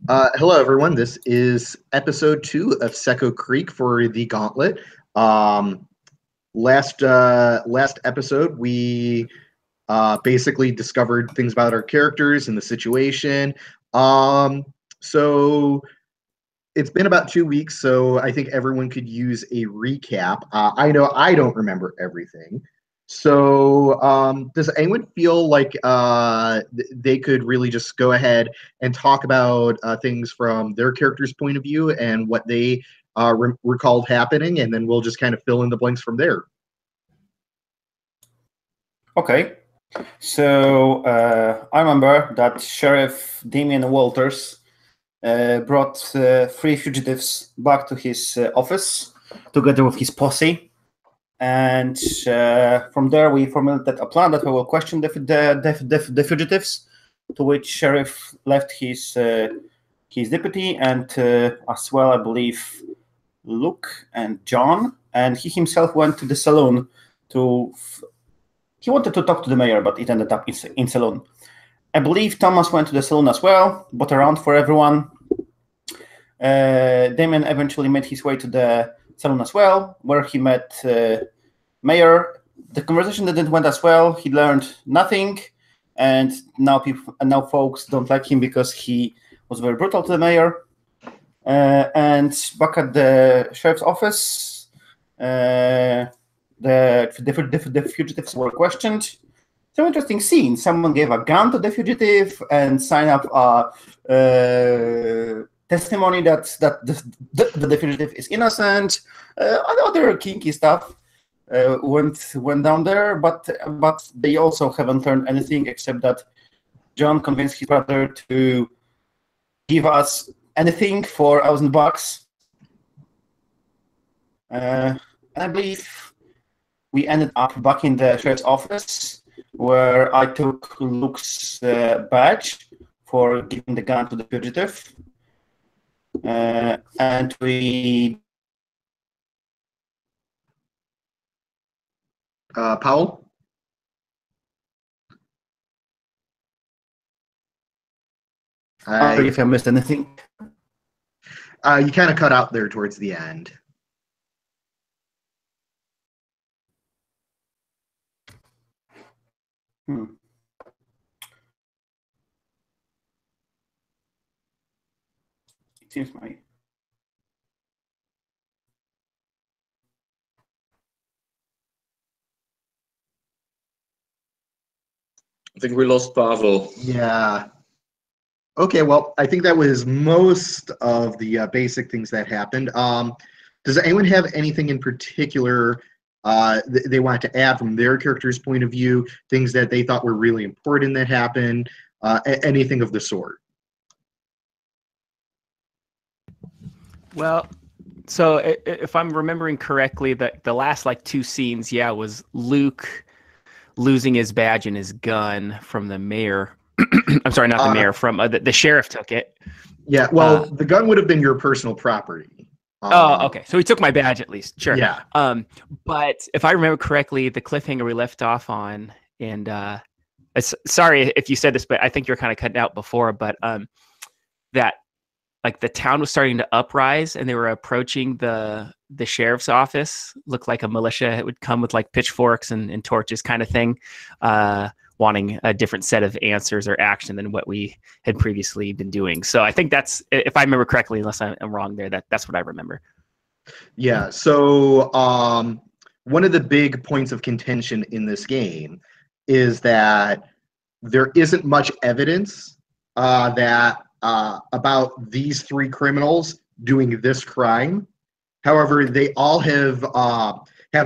Hello, everyone. This is episode 2 of Seco Creek for the Gauntlet. Last episode, we basically discovered things about our characters and the situation. So it's been about 2 weeks, so I think everyone could use a recap. I know I don't remember everything. So, does anyone feel like they could really just go ahead and talk about things from their character's point of view and what they recalled happening, and then we'll just kind of fill in the blanks from there? Okay. So, I remember that Sheriff Damian Walters brought 3 fugitives back to his office together with his posse. And from there, we formulated a plan that we will question the fugitives, to which Sheriff left his deputy and as well, I believe, Luke and John. And he himself went to the saloon he wanted to talk to the mayor, but it ended up in saloon. I believe Thomas went to the saloon as well, bought around for everyone. Damien eventually made his way to the salon as well, where he met Mayor. The conversation didn't went as well. He learned nothing, and now folks don't like him because he was very brutal to the mayor. And back at the sheriff's office, the fugitives were questioned. So interesting scene. Someone gave a gun to the fugitive and signed up a testimony that the fugitive is innocent. Other kinky stuff went down there, but they also haven't learned anything except that John convinced his brother to give us anything for $1,000. And I believe we ended up back in the sheriff's office, where I took Luke's badge for giving the gun to the fugitive. And we... Powell? Sorry if I missed anything. You kind of cut out there towards the end. It seems my... I think we lost Pavel. Yeah. Okay, well, I think that was most of the basic things that happened. Does anyone have anything in particular they wanted to add from their character's point of view, things that they thought were really important that happened, anything of the sort? Well, so if I'm remembering correctly, the last 2 scenes, was Luke losing his badge and his gun from the mayor. I'm sorry, not the mayor. From the sheriff took it. Yeah, well, the gun would have been your personal property. Okay. So he took my badge at least. Sure. Yeah. But if I remember correctly, the cliffhanger we left off on, and sorry if you said this, but I think you're kind of cutting out before, but that the town was starting to uprise and they were approaching the sheriff's office. Looked like a militia. It would come with pitchforks and torches kind of thing, wanting a different set of answers or action than what we had previously been doing. So I think that's, if I remember correctly, unless I'm wrong there, that's what I remember. Yeah, so one of the big points of contention in this game is that there isn't much evidence that about these 3 criminals doing this crime. However, they all have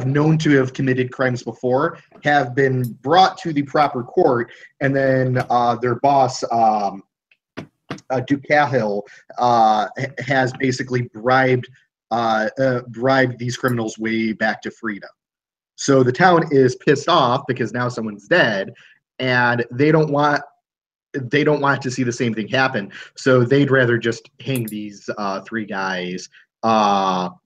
known to have committed crimes before, have been brought to the proper court, and then their boss, Duke Cahill, has basically bribed these criminals way back to freedom. So the town is pissed off because now someone's dead, and they don't want to see the same thing happen. So they'd rather just hang these 3 guys,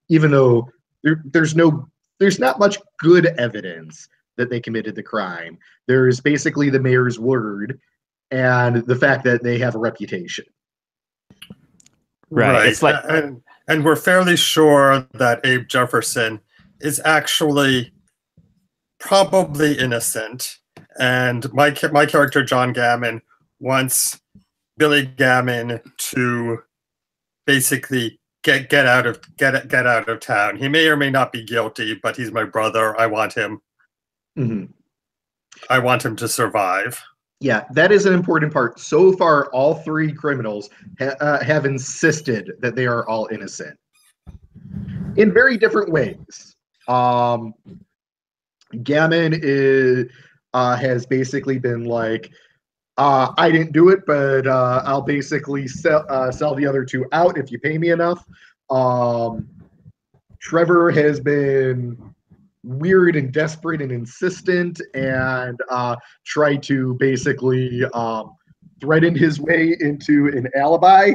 even though there's not much good evidence that they committed the crime. There's basically the mayor's word and the fact that they have a reputation. Right. It's like and we're fairly sure that Abe Jefferson is actually probably innocent. And my character John Gammon wants Billy Gammon to basically get out of town. He may or may not be guilty, but he's my brother. I want him. Mhm. I want him to survive. Yeah, that is an important part. So far, all three criminals have insisted that they are all innocent in very different ways. Gammon has basically been like, I didn't do it, but I'll basically sell the other two out if you pay me enough. Trevor has been weird and desperate and insistent and tried to basically threaten his way into an alibi.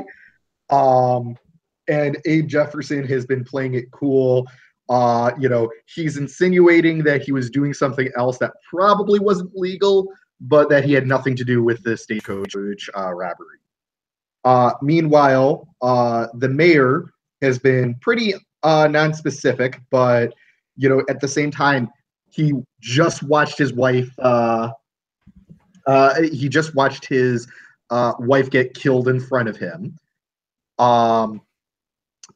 And Abe Jefferson has been playing it cool. He's insinuating that he was doing something else that probably wasn't legal, but that he had nothing to do with the stagecoach robbery. Meanwhile, the mayor has been pretty non-specific, but at the same time, he just watched his wife. He just watched his wife get killed in front of him.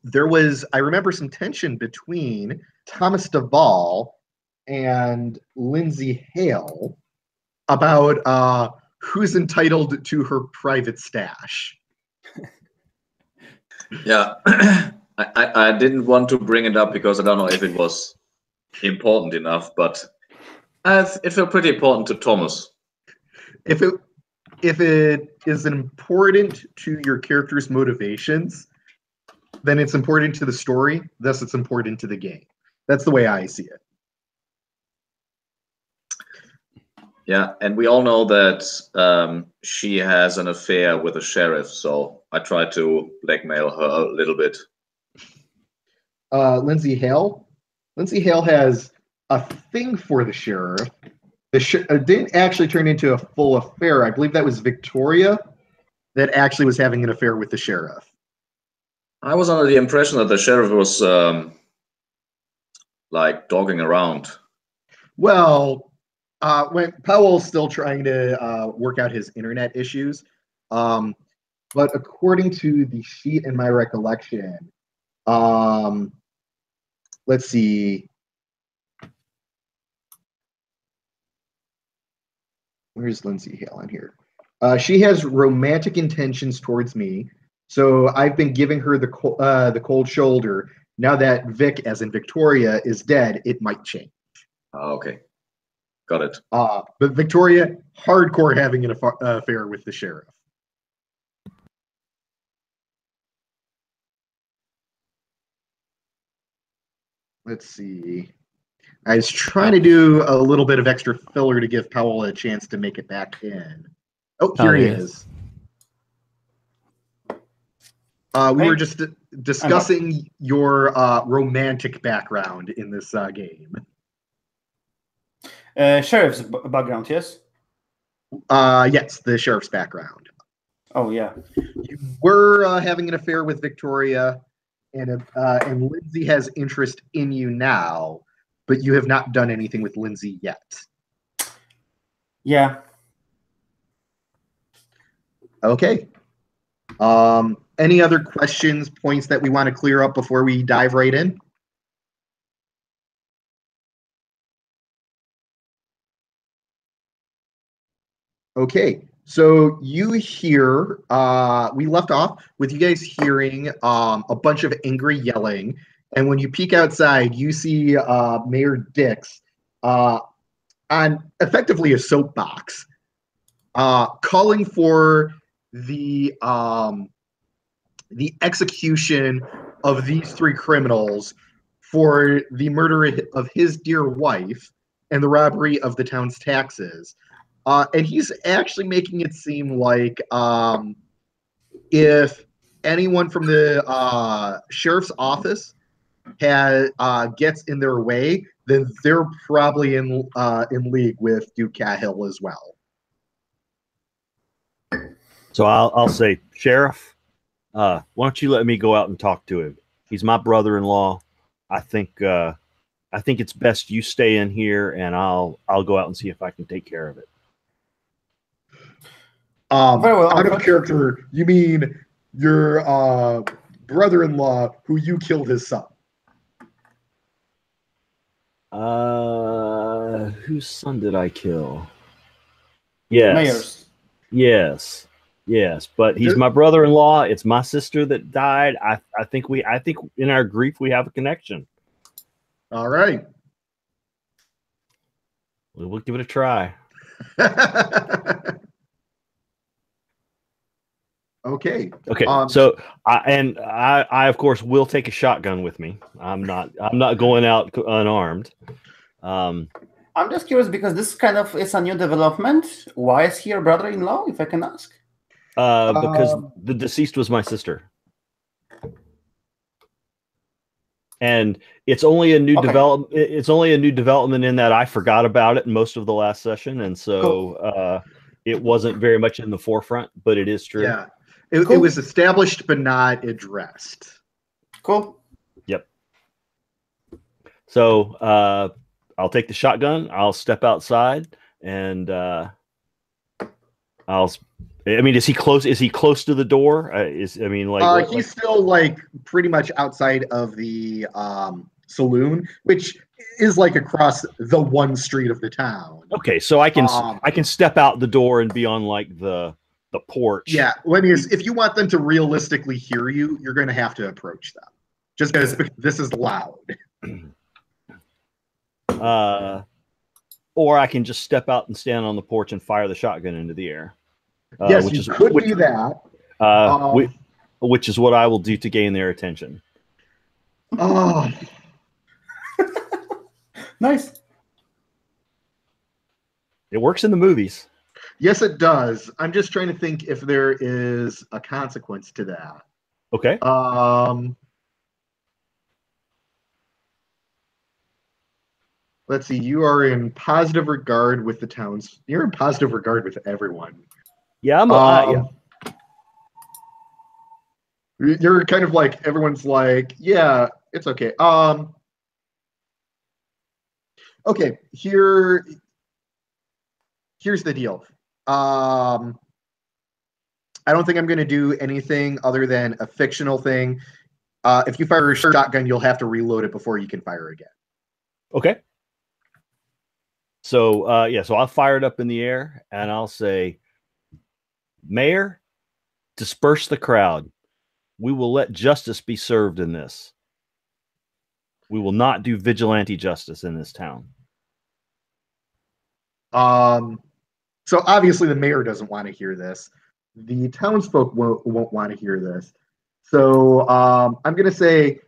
There was, I remember, some tension between Thomas Duvall and Lindsay Hale about who's entitled to her private stash. Yeah, I didn't want to bring it up because I don't know if it was important enough, but it felt pretty important to Thomas. If it is important to your character's motivations, then it's important to the story, thus it's important to the game. That's the way I see it. Yeah, and we all know that she has an affair with the sheriff, so I tried to blackmail her a little bit. Lindsay Hale? Lindsay Hale has a thing for the sheriff. It didn't actually turn into a full affair. I believe that was Victoria that actually was having an affair with the sheriff. I was under the impression that the sheriff was like dogging around. Well, when Powell's still trying to work out his internet issues, but according to the sheet in my recollection, let's see. Where's Lindsay Hale on here? She has romantic intentions towards me, so I've been giving her the cold shoulder. Now that Vic, as in Victoria, is dead, it might change. Okay, got it. But Victoria, hardcore having an affair with the sheriff. Let's see. I was trying to do a little bit of extra filler to give Powell a chance to make it back in. Oh, here he is. We were just discussing your romantic background in this game. Sheriff's background, yes? Yes, the sheriff's background. Oh, yeah. You were having an affair with Victoria, and Lindsay has interest in you now, but you have not done anything with Lindsay yet. Yeah. Okay. Any other questions, points that we want to clear up before we dive right in? Okay, so you hear, we left off with you guys hearing a bunch of angry yelling, and when you peek outside, you see Mayor Dix on effectively a soapbox, calling for the execution of these three criminals for the murder of his dear wife and the robbery of the town's taxes. And he's actually making it seem like if anyone from the sheriff's office gets in their way, then they're probably in league with Duke Cahill as well. So I'll say, Sheriff, Why don't you let me go out and talk to him? He's my brother-in-law. I think it's best you stay in here, and I'll go out and see if I can take care of it. Very well, Out of Alfred. character, you mean your brother-in-law who you killed his son? Whose son did I kill? Yes. Mayors. Yes. But he's my brother-in-law. It's my sister that died. I think in our grief we have a connection. All right. We'll give it a try. Okay. Okay. So I of course will take a shotgun with me. I'm not going out unarmed. I'm just curious because this kind of is a new development. Why is he your brother-in-law, if I can ask? Because the deceased was my sister. And it's only a new development. It's only a new development in that I forgot about it in most of the last session, and so it wasn't very much in the forefront. But it is true. Yeah, it was established but not addressed. Cool. Yep. So I'll take the shotgun. I'll step outside, and I mean, is he close? Is he close to the door? He's still like pretty much outside of the saloon, which is like across the one street of the town. Okay, so I can step out the door and be on like the porch. Yeah, if you want them to realistically hear you, you're going to have to approach them, just because this is loud. Or I can just step out and stand on the porch and fire the shotgun into the air. Yes, you could do that. Which is what I will do to gain their attention. Oh, nice. It works in the movies. Yes, it does. I'm just trying to think if there is a consequence to that. Okay. Let's see. You are in positive regard with the towns. You're in positive regard with everyone. Yeah, yeah. You're kind of like, everyone's like, yeah, it's okay. Okay, here's the deal. I don't think I'm going to do anything other than a fictional thing. If you fire a shotgun, you'll have to reload it before you can fire again. Okay. So so I'll fire it up in the air and I'll say, Mayor, disperse the crowd. We will let justice be served in this. We will not do vigilante justice in this town. So obviously the mayor doesn't want to hear this. The townsfolk won't want to hear this. So I'm going to say,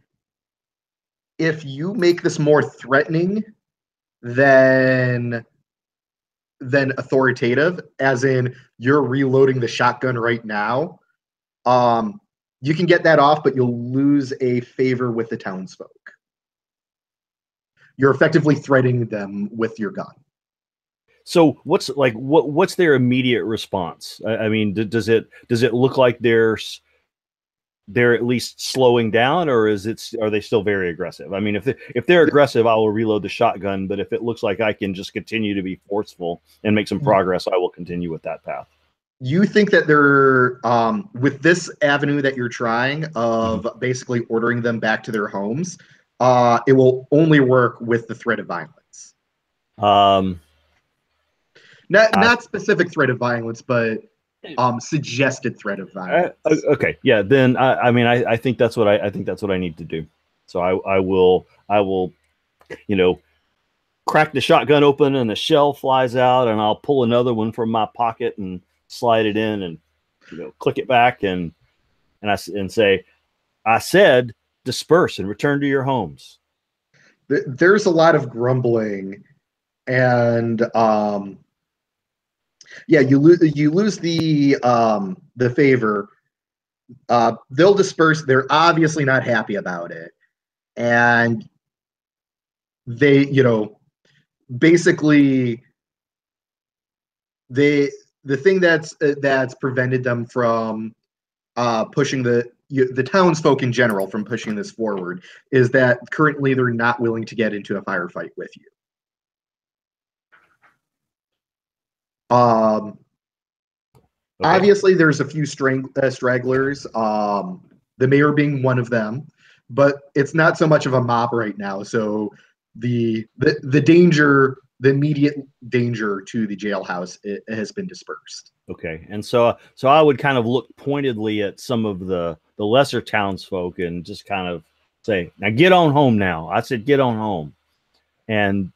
if you make this more threatening than authoritative, as in you're reloading the shotgun right now, you can get that off, but you'll lose a favor with the townsfolk. You're effectively threatening them with your gun. So what's their immediate response? I mean, does it look like they're at least slowing down, or are they still very aggressive? I mean, if they're aggressive, I will reload the shotgun. But if it looks like I can just continue to be forceful and make some progress, I will continue with that path. You think that they're with this avenue that you're trying of basically ordering them back to their homes, it will only work with the threat of violence. Not specific threat of violence, but suggested threat of violence. Okay, yeah. Then I think that's what I need to do. So I will crack the shotgun open and the shell flies out, and I'll pull another one from my pocket and slide it in, and click it back, and say, I said disperse and return to your homes. There's a lot of grumbling, and you lose the favor. They'll disperse. They're obviously not happy about it, and they, basically, the thing that's prevented them from pushing the the townsfolk in general from pushing this forward is that currently they're not willing to get into a firefight with you. Okay. Obviously, there's a few stragglers, the mayor being one of them, but it's not so much of a mob right now. So the danger, the immediate danger to the jailhouse, it has been dispersed. Okay, and so I would kind of look pointedly at some of the lesser townsfolk and just kind of say, "Now get on home." Now I said, "Get on home," and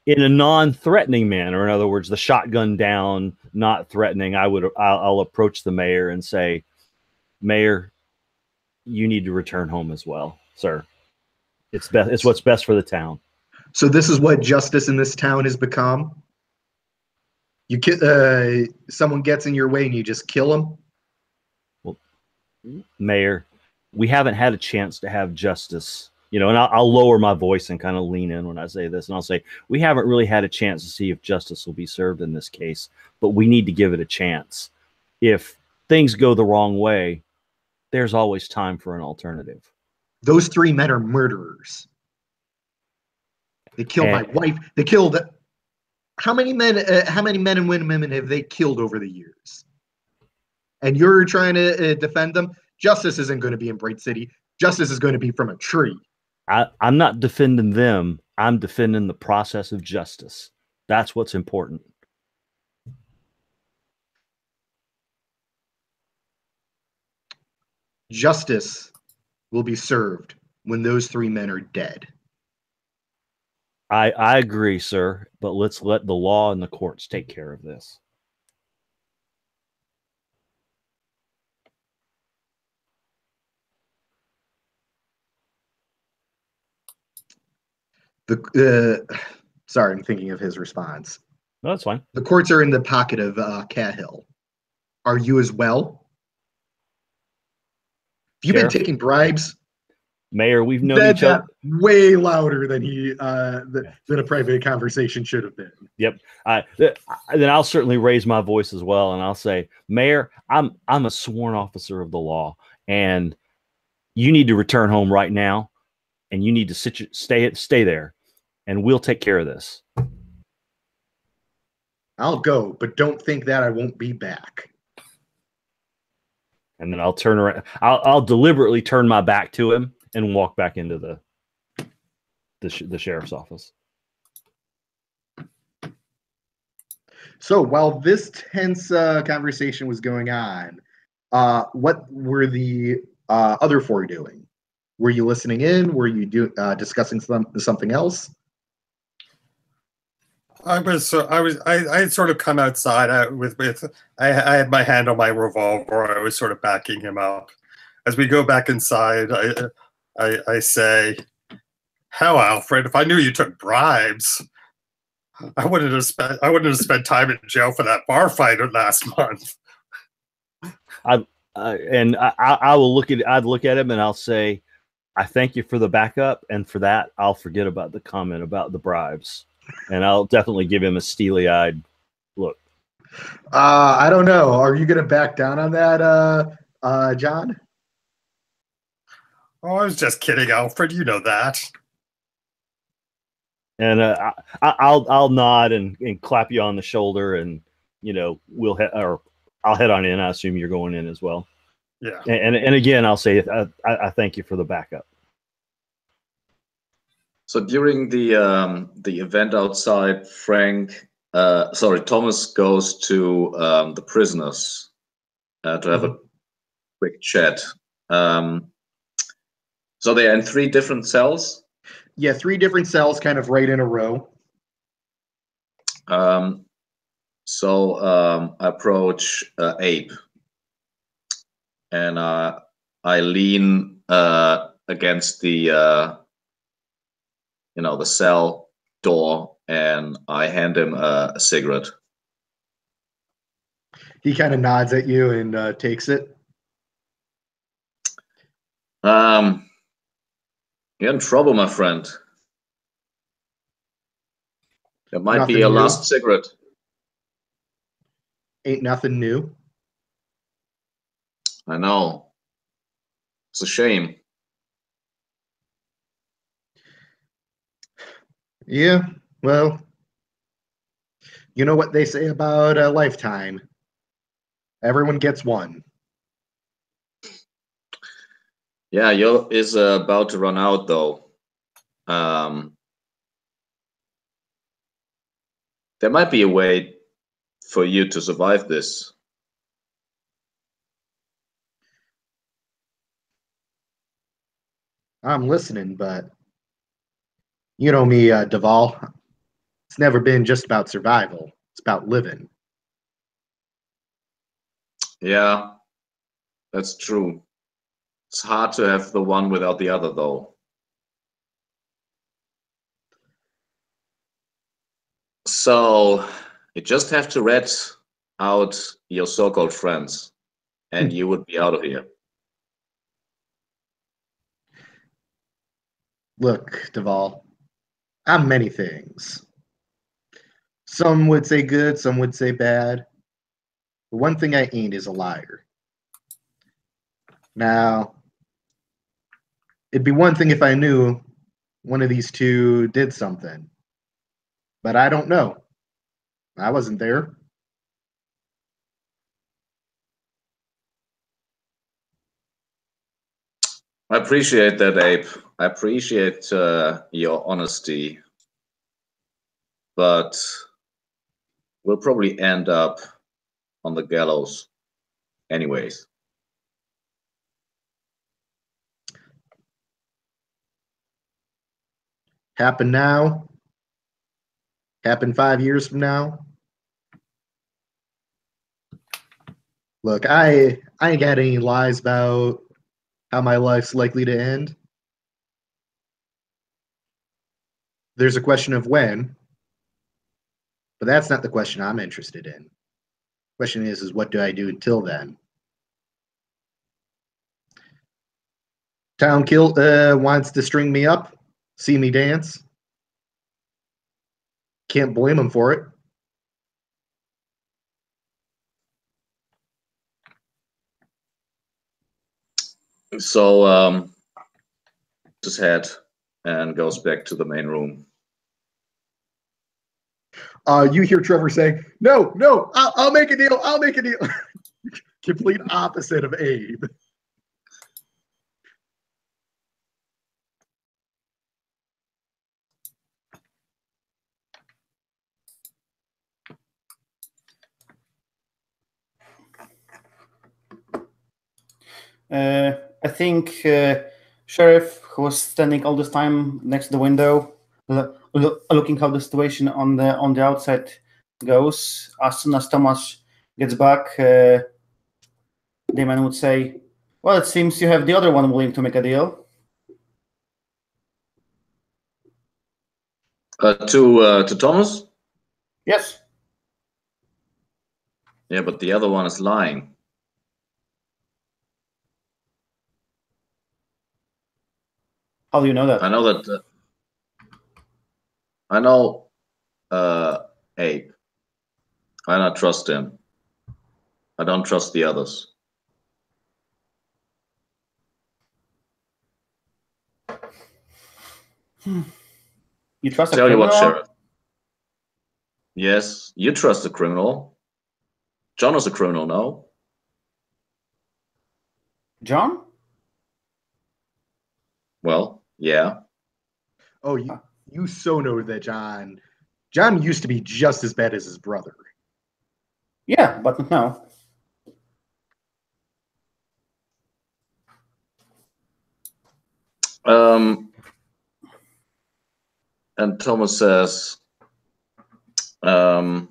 in a non-threatening manner. In other words, the shotgun down, not threatening. I'll approach the mayor and say, "Mayor, you need to return home as well, sir. It's best. It's what's best for the town." So this is what justice in this town has become. You someone gets in your way and you just kill them. Well, Mayor, we haven't had a chance to have justice. You know, and I'll lower my voice and kind of lean in when I say this, and I'll say, we haven't really had a chance to see if justice will be served in this case, but we need to give it a chance. If things go the wrong way, there's always time for an alternative. Those 3 men are murderers. They killed my wife. They killed. How many men and women have they killed over the years? And you're trying to defend them? Justice isn't going to be in Bright City. Justice is going to be from a tree. I'm not defending them. I'm defending the process of justice. That's what's important. Justice will be served when those 3 men are dead. I agree, sir, but let's let the law and the courts take care of this. Sorry, I'm thinking of his response. No, that's fine. The courts are in the pocket of Cahill. Are you as well? Have you been taking bribes? Mayor, we've known each other way louder than than a private conversation should have been. Yep. Then I'll certainly raise my voice as well, and I'll say, Mayor, I'm a sworn officer of the law, and you need to return home right now, and you need to stay there, and we'll take care of this. I'll go, but don't think that I won't be back. And then I'll turn around. I'll deliberately turn my back to him and walk back into the sheriff's office. So while this tense conversation was going on, what were the other 4 doing? Were you listening in? Were you discussing something else? I had sort of come outside I had my hand on my revolver. I was sort of backing him up. As we go back inside, I say, "How, Alfred? If I knew you took bribes, I wouldn't have spent time in jail for that bar fight last month." I will look at. I'd look at him and I'll say, "I thank you for the backup, and for that, I'll forget about the comment about the bribes." And I'll definitely give him a steely-eyed look. I don't know. Are you going to back down on that, John? Oh, I was just kidding, Alfred. You know that. And I'll nod and clap you on the shoulder, and I'll head on in. I assume you're going in as well. Yeah. And again, I'll say I thank you for the backup. So during the event outside, Thomas goes to the prisoners to have a quick chat. So they are in 3 different cells? Yeah, 3 different cells kind of right in a row. I approach Abe, and I lean against the cell door, and I hand him a cigarette. He kind of nods at you and takes it. You're in trouble, my friend. That might be your last cigarette. Ain't nothing new. I know. It's a shame. Yeah, well, you know what they say about a lifetime. Everyone gets one. Yeah, Yo is about to run out though. There might be a way for you to survive this. I'm listening, but you know me, Duval. It's never been just about survival. It's about living. Yeah, that's true. It's hard to have the one without the other, though. So you just have to rat out your so-called friends, and you would be out of here. Look, Duval, I'm many things. Some would say good, some would say bad. The one thing I ain't is a liar. Now, it'd be one thing if I knew one of these two did something, but I don't know. I wasn't there. I appreciate that, Abe. I appreciate your honesty, but we'll probably end up on the gallows anyways. Happen now. Happen 5 years from now. Look, I ain't got any lies about how my life's likely to end. There's a question of when, but that's not the question I'm interested in. The question is what do I do until then? Town Kill wants to string me up, see me dance. Can't blame him for it. So his head and goes back to the main room. You hear Trevor say, "No, no, I'll make a deal. I'll make a deal." Complete opposite of Abe. I think Sheriff, who was standing all this time next to the window, looking how the situation on the outside goes. As soon as Thomas gets back, Damon would say, "Well, it seems you have the other one willing to make a deal." To Thomas? Yes. Yeah, but the other one is lying. How do you know that? I know that. I know Abe. I don't trust him. I don't trust the others. You trust a Tell you criminal? what, Sheriff. Yes, you trust the criminal. John is a criminal, no? John? Well, yeah. Oh, you so know that John used to be just as bad as his brother. Yeah, but not now. And Thomas says, so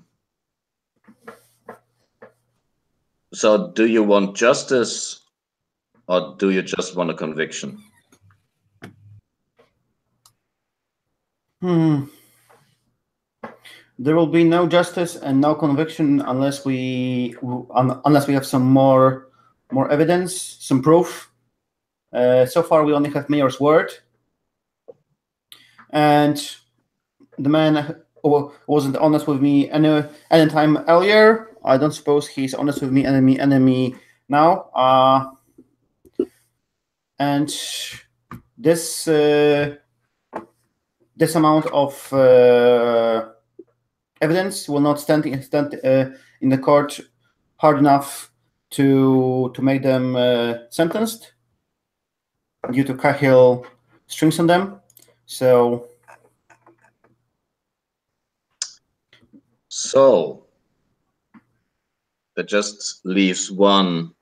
do you want justice or do you just want a conviction? There will be no justice and no conviction unless we have some more evidence, some proof. So far, we only have Mayor's word, and the man wasn't honest with me any time earlier. I don't suppose he's honest with me any now. and this this amount of evidence will not stand in the court hard enough to make them sentenced due to Cahill strings on them. So that just leaves one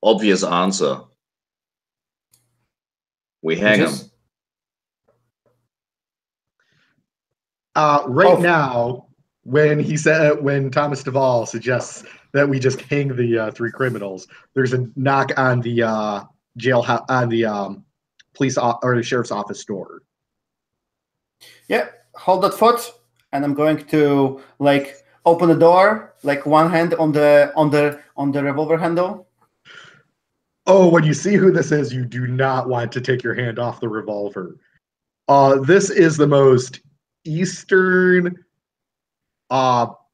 obvious answer. We hang him. Now, when Thomas Duvall suggests that we just hang the three criminals, there's a knock on the jailhouse, on the police or the sheriff's office door. Yeah, hold that thought, and I'm going to open the door, one hand on the revolver handle. Oh, when you see who this is, you do not want to take your hand off the revolver. This is the most Eastern,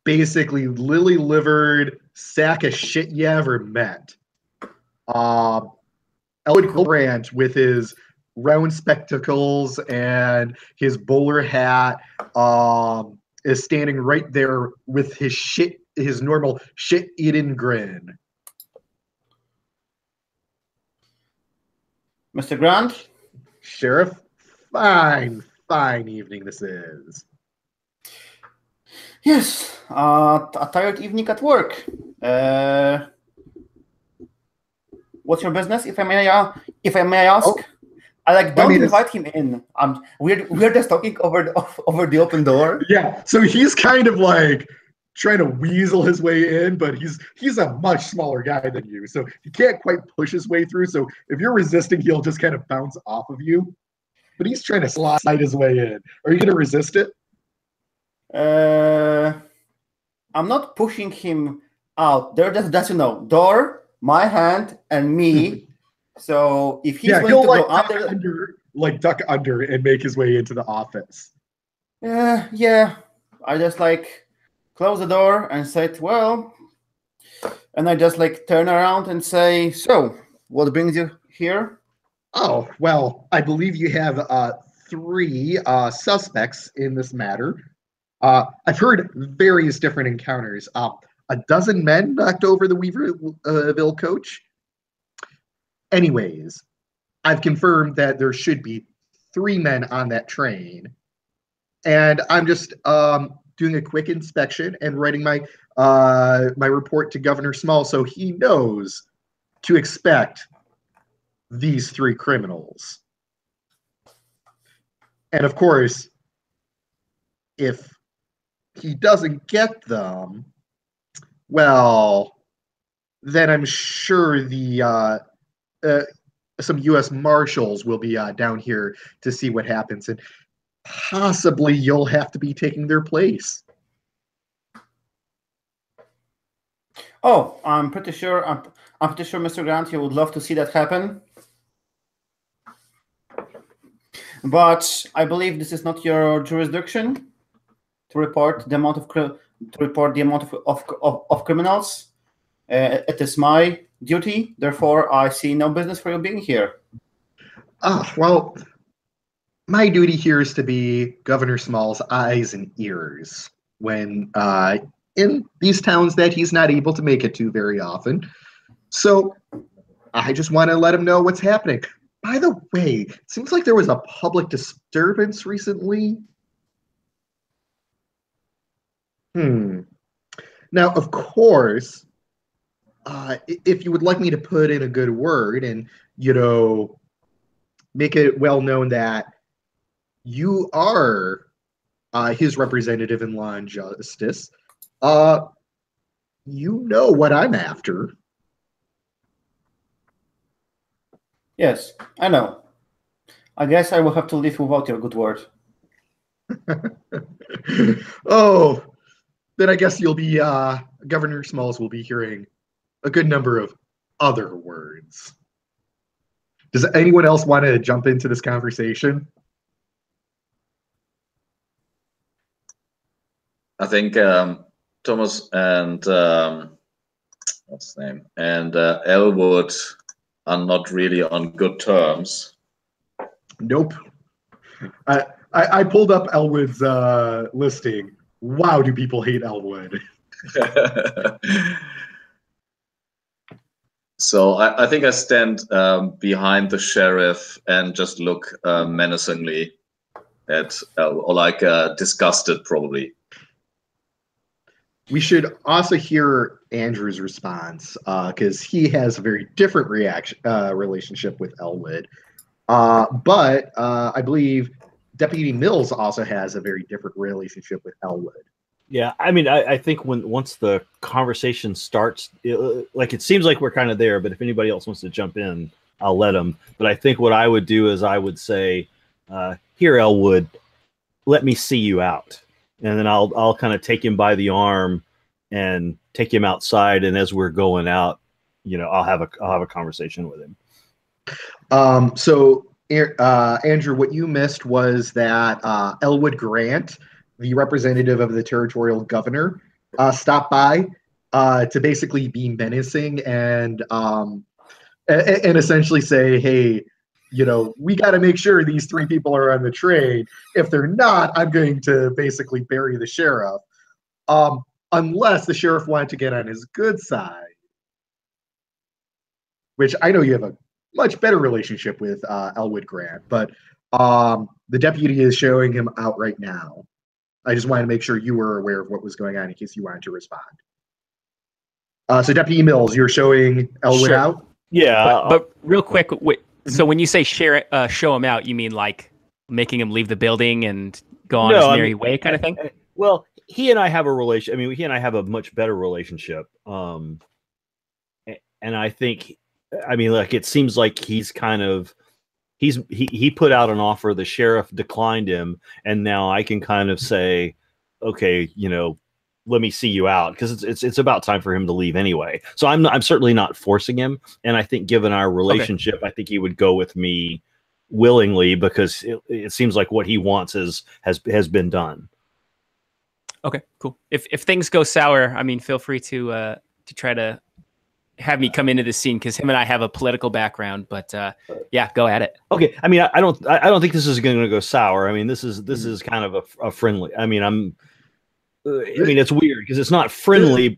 basically lily-livered sack of shit you ever met. Elwood Grant, with his round spectacles and his bowler hat, is standing right there with his normal shit-eating grin. Mr. Grant? Sheriff, fine evening this is. Yes, a tired evening at work. What's your business, if I may ask? Oh, Don't invite him in. We're just talking over the open door. Yeah, so he's kind of trying to weasel his way in, but he's a much smaller guy than you, so he can't quite push his way through. So if you're resisting, he'll just kind of bounce off of you. But he's trying to slide his way in. Are you going to resist it? I'm not pushing him out. There, that's door, my hand, and me. So if he's going to go duck under and make his way into the office. Yeah. I just close the door and say, well, and I just turn around and say, so what brings you here? Oh, well, I believe you have 3 suspects in this matter. I've heard various different encounters. A dozen men knocked over the Weaverville coach. Anyways, I've confirmed that there should be 3 men on that train. And I'm just doing a quick inspection and writing my report to Governor Small so he knows to expect these 3 criminals. And of course, if he doesn't get them, well, then I'm sure some U.S. Marshals will be down here to see what happens, and possibly you'll have to be taking their place. Oh, I'm pretty sure, Mr. Grant, you would love to see that happen. But I believe this is not your jurisdiction to report the amount of criminals. It is my duty. Therefore, I see no business for you being here. Well, my duty here is to be Governor Small's eyes and ears when in these towns that he's not able to make it to very often. So I just want to let him know what's happening. By the way, it seems like there was a public disturbance recently. Now, of course, if you would like me to put in a good word and, make it well known that you are his representative in law and justice, you know what I'm after. Yes, I know. I guess I will have to live without your good word. Oh, then I guess you'll be, Governor Smalls will be hearing a good number of other words. Does anyone else want to jump into this conversation? I think Thomas and what's his name? And Elwood are not really on good terms. Nope. I pulled up Elwood's listing. Wow, do people hate Elwood? So I think I stand behind the sheriff and just look menacingly at, or like disgusted, probably. We should also hear Andrew's response because he has a very different relationship with Elwood. But I believe Deputy Mills also has a very different relationship with Elwood. Yeah, I mean, I think once the conversation starts, it seems like we're kind of there. But if anybody else wants to jump in, I'll let them. But I think what I would do is I would say, "Here, Elwood, let me see you out," and then I'll kind of take him by the arm and take him outside. And as we're going out, I'll have a conversation with him. So, Andrew, what you missed was that Elwood Grant, the representative of the territorial governor, stopped by to basically be menacing and essentially say, "Hey, we got to make sure these 3 people are on the train. If they're not, I'm going to basically bury the sheriff." Unless the sheriff wanted to get on his good side, which I know you have a much better relationship with Elwood Grant, but the deputy is showing him out right now. I just wanted to make sure you were aware of what was going on in case you wanted to respond. So Deputy Mills, you're showing Elwood out? Yeah. But real quick, so when you say show him out, you mean like making him leave the building and go on his merry way kind of thing? Well, he and I have a relation. I mean, he and I have a much better relationship. And I think, it seems like he's kind of, he put out an offer, the sheriff declined him, and now I can kind of say, okay, let me see you out, because it's about time for him to leave anyway. So I'm certainly not forcing him, and I think given our relationship, I think he would go with me willingly, because it seems like what he wants has been done. Okay, cool. If things go sour, feel free to try to have me come into the scene, because him and I have a political background. But yeah, go at it. Okay, I don't think this is going to go sour. This is kind of a friendly. It's weird because it's not friendly.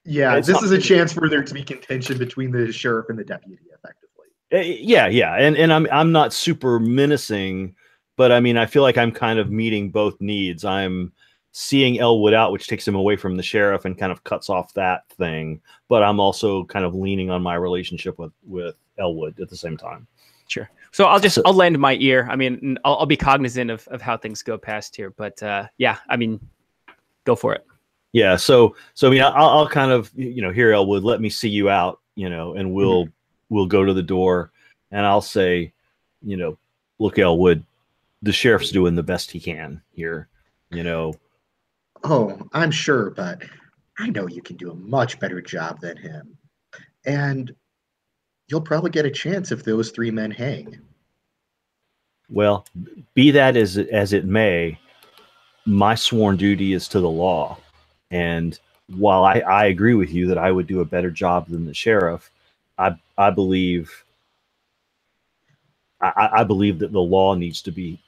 Yeah, this is a chance for there to be contention between the sheriff and the deputy, effectively. Yeah, and I'm not super menacing, but I feel like I'm kind of meeting both needs. I'm seeing Elwood out, which takes him away from the sheriff and kind of cuts off that thing, but I'm also kind of leaning on my relationship with Elwood at the same time. Sure. So I'll lend my ear. I'll be cognizant of how things go past here, but yeah, go for it. Yeah. So I'll kind of, here, Elwood, let me see you out, and we'll go to the door, and I'll say, look, Elwood, the sheriff's doing the best he can here, Oh, I'm sure, but I know you can do a much better job than him. And you'll probably get a chance if those 3 men hang. Well, be that as it may, my sworn duty is to the law. And while I agree with you that I would do a better job than the sheriff, I believe that the law needs to be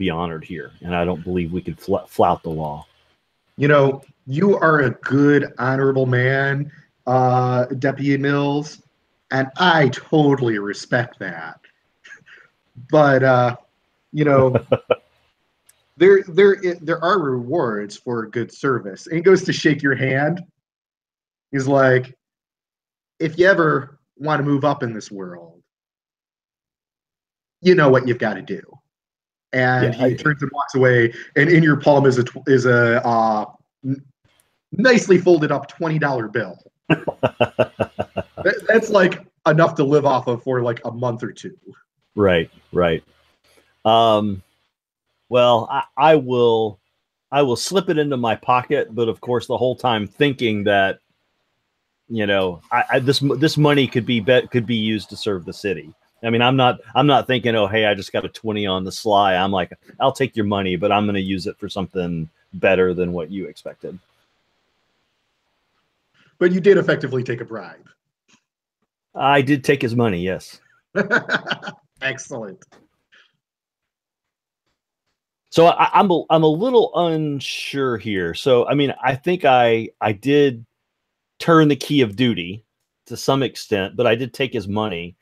honored here, and I don't believe we could flout the law. You are a good, honorable man, Deputy Mills, and I totally respect that. But there are rewards for good service. And he goes to shake your hand. He's like, if you ever want to move up in this world, you know what you've got to do. And he turns and walks away, and in your palm is a nicely folded up $20 bill. That's like enough to live off of for like a month or 2. Right. Well, I will slip it into my pocket, but of course, the whole time thinking that this money could be used to serve the city. I'm not thinking, oh, hey, I just got a 20 on the sly. I'm like, I'll take your money, but I'm going to use it for something better than what you expected. But you did effectively take a bribe. I did take his money. Yes. Excellent. So I'm a little unsure here. So I mean, I think I did turn the key of duty to some extent, but I did take his money,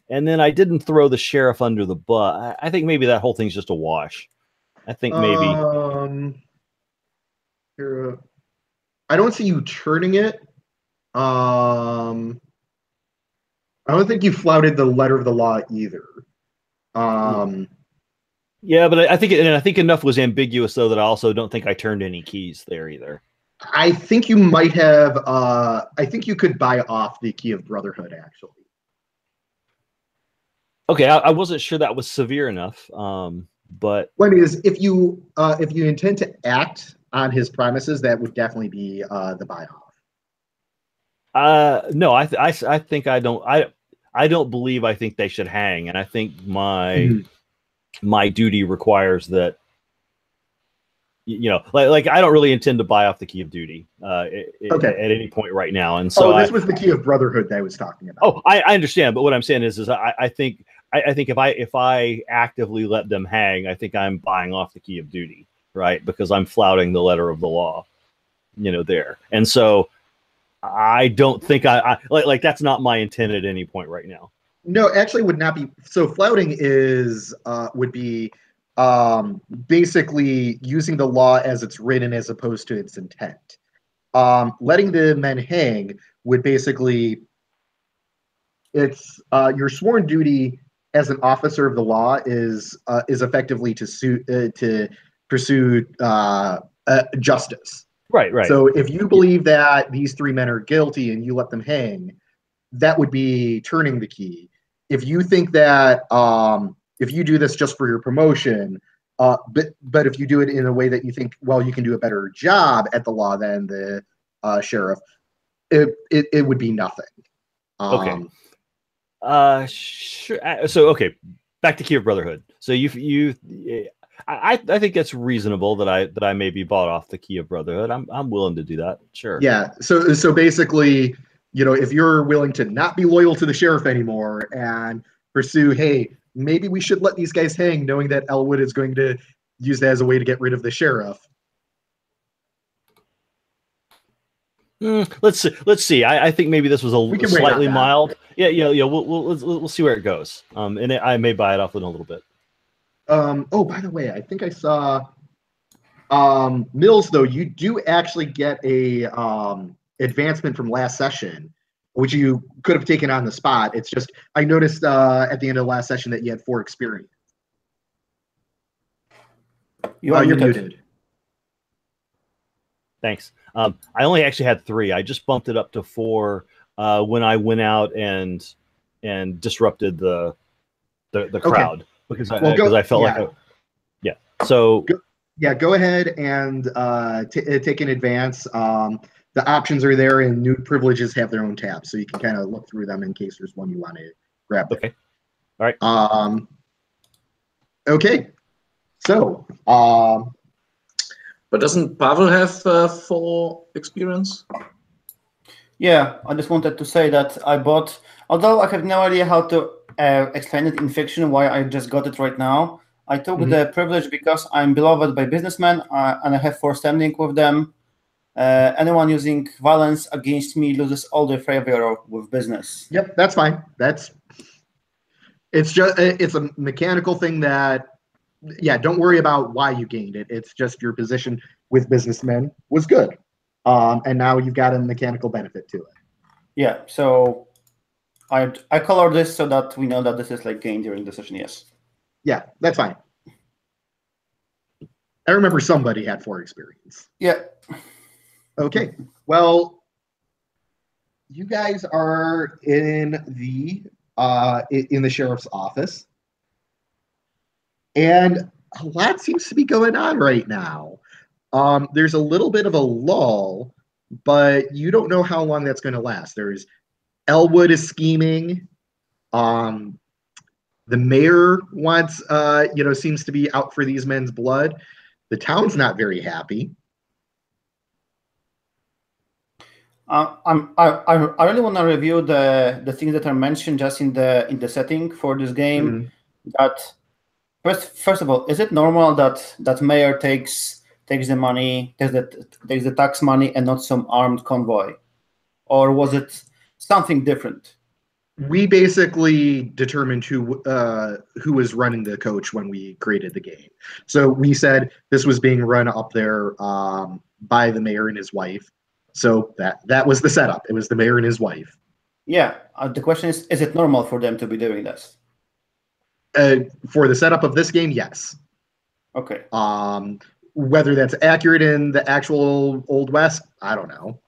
and then I didn't throw the sheriff under the bus. I think maybe that whole thing's just a wash. I think maybe. I don't see you turning it. I don't think you flouted the letter of the law either. Yeah, but I think enough was ambiguous though that I also don't think I turned any keys there either. I think you might have. I think you could buy off the key of brotherhood actually. Okay, I wasn't sure that was severe enough. But what is if you intend to act on his promises, that would definitely be the buy off. No, I think I don't believe. I think they should hang, and I think my duty requires that. Like I don't really intend to buy off the key of duty at any point right now. And so this was the key of brotherhood that I was talking about. Oh, I understand, but what I'm saying is I think if I actively let them hang, I think I'm buying off the key of duty, right? Because I'm flouting the letter of the law, there. And so I don't think I like that's not my intent at any point right now. No, actually would not be. So flouting would be basically using the law as it's written as opposed to its intent. Letting the men hang would basically, it's your sworn duty as an officer of the law is effectively to pursue justice. Right. So if you believe that these three men are guilty and you let them hang, that would be turning the key. If you think that if you do this just for your promotion, but if you do it in a way that you think, well, you can do a better job at the law than the sheriff, it would be nothing. Okay. Sure. So okay, back to Key of Brotherhood. So I think it's reasonable that I may be bought off the Key of Brotherhood. I'm willing to do that. Sure. Yeah. So basically, if you're willing to not be loyal to the sheriff anymore and pursue, hey, maybe we should let these guys hang, knowing that Elwood is going to use that as a way to get rid of the sheriff. Let's see. I think maybe this was a slightly mild. Yeah. We'll see where it goes. And I may buy it off in a little bit. Oh, by the way, I think I saw Mills. Though you do actually get a advancement from last session, which you could have taken on the spot. It's just I noticed at the end of the last session that you had 4 experience. You're muted. Thanks. I only actually had 3. I just bumped it up to 4 when I went out and disrupted the crowd because I felt like So go ahead and take an advance. The options are there, and new privileges have their own tabs, so you can kind of look through them in case there's one you want to grab. Okay. All right. Okay. So. But doesn't Pavel have 4 experience? Yeah, I just wanted to say that I bought, although I have no idea how to explain it in fiction, why I just got it right now. I took the privilege because I'm beloved by businessmen and I have 4 standing with them. Anyone using violence against me loses all their favor with business. Yep, that's fine. It's a mechanical thing that, don't worry about why you gained it. It's just your position with businessmen was good. And now you've got a mechanical benefit to it. Yeah, so I color this so that we know that this is like gained during the session, yes. Yeah, that's fine. I remember somebody had 4 experience. Yeah. Okay. Well, you guys are in the sheriff's office, and a lot seems to be going on right now. There's a little bit of a lull, but you don't know how long that's going to last. There's Elwood is scheming. The mayor wants, seems to be out for these men's blood. The town's not very happy. I really want to review the things that are mentioned just in the setting for this game. That first of all, is it normal that mayor takes the money, takes the tax money, and not some armed convoy, or was it something different? We basically determined who was running the coach when we created the game. So we said this was being run up there by the mayor and his wife. So that was the setup. It was the mayor and his wife. Yeah. The question is it normal for them to be doing this? For the setup of this game, yes. Okay. Whether that's accurate in the actual Old West, I don't know.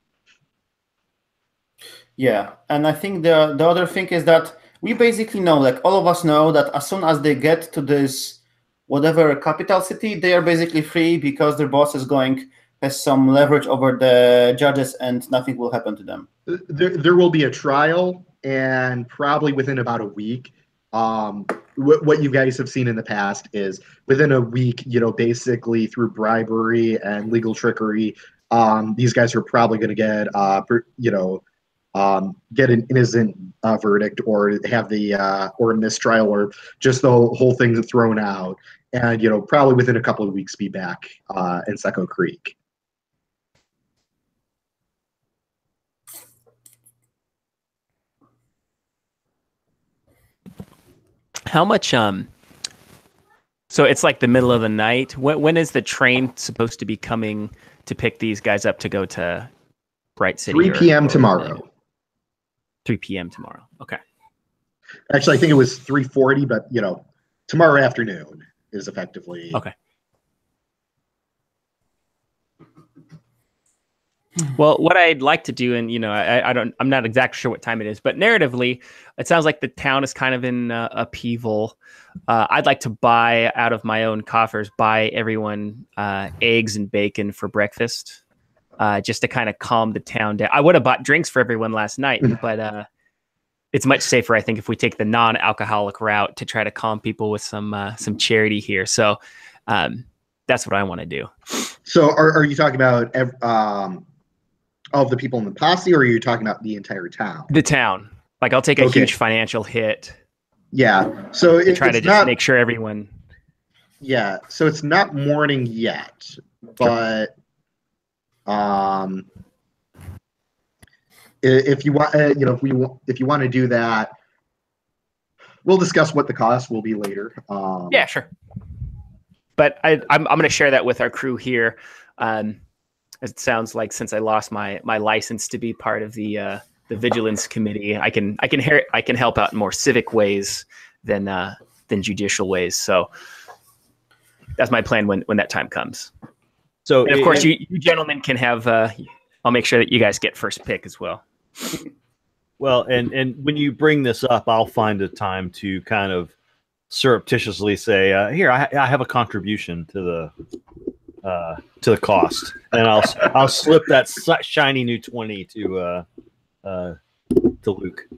Yeah, and I think the other thing is that we basically know, like all of us know, that as soon as they get to this whatever capital city, they are basically free because their boss has some leverage over the judges, and nothing will happen to them. There will be a trial, and probably within about a week. What you guys have seen in the past is within a week, basically through bribery and legal trickery, these guys are probably going to get, get an innocent verdict, or have or a mistrial, or just the whole thing thrown out, and probably within a couple of weeks be back in Seco Creek. How much? So it's like the middle of the night. When is the train supposed to be coming to pick these guys up to go to Bright City? 3 p.m. tomorrow. 3 p.m. tomorrow. Okay. Actually, I think it was 3:40, but tomorrow afternoon is effectively okay. Well, what I'd like to do, and I'm not exactly sure what time it is, but narratively, it sounds like the town is kind of in upheaval. I'd like to buy out of my own coffers, buy everyone eggs and bacon for breakfast, just to kind of calm the town down. I would have bought drinks for everyone last night, but it's much safer, I think, if we take the non-alcoholic route to try to calm people with some charity here. So that's what I want to do. So are you talking about all of the people in the posse, or are you talking about the entire town? The town. Like, I'll take a huge financial hit. Yeah. So try to just make sure everyone. Yeah. So it's not morning yet, but if you want, if you want to do that, we'll discuss what the cost will be later. Yeah, sure. But I'm going to share that with our crew here. It sounds like since I lost my license to be part of the vigilance committee, I can help out in more civic ways than judicial ways. So that's my plan when that time comes. So, and of course, you gentlemen can have. I'll make sure that you guys get first pick as well. Well, and when you bring this up, I'll find a time to kind of surreptitiously say, "Here, I have a contribution to the cost," and I'll slip that shiny new 20 to Luke.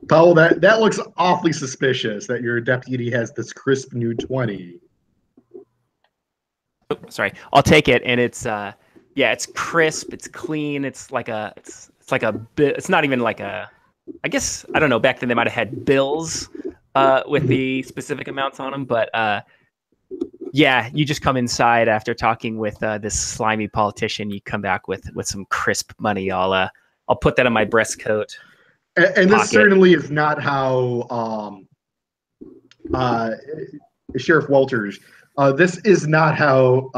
Powell, that looks awfully suspicious that your deputy has this crisp new 20. Oh, sorry, I'll take it, and it's it's crisp, it's clean, it's like a bit. It's not even like a. I guess I don't know. Back then they might have had bills with the specific amounts on them, but yeah, you just come inside after talking with this slimy politician. You come back with some crisp money. I'll put that in my breast coat. And this certainly is not how Sheriff Walters. This is not how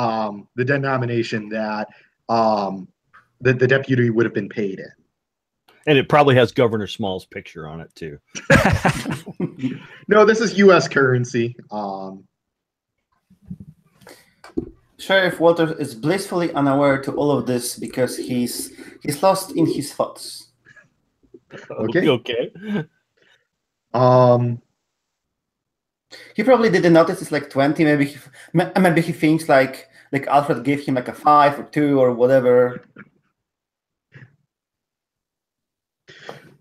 the denomination that the deputy would have been paid in. And it probably has Governor Small's picture on it too. No, this is U.S. currency. Sheriff Walters is blissfully unaware to all of this because he's lost in his thoughts. Okay. Okay. He probably didn't notice it's like 20. Maybe he thinks like Alfred gave him like a 5 or 2 or whatever.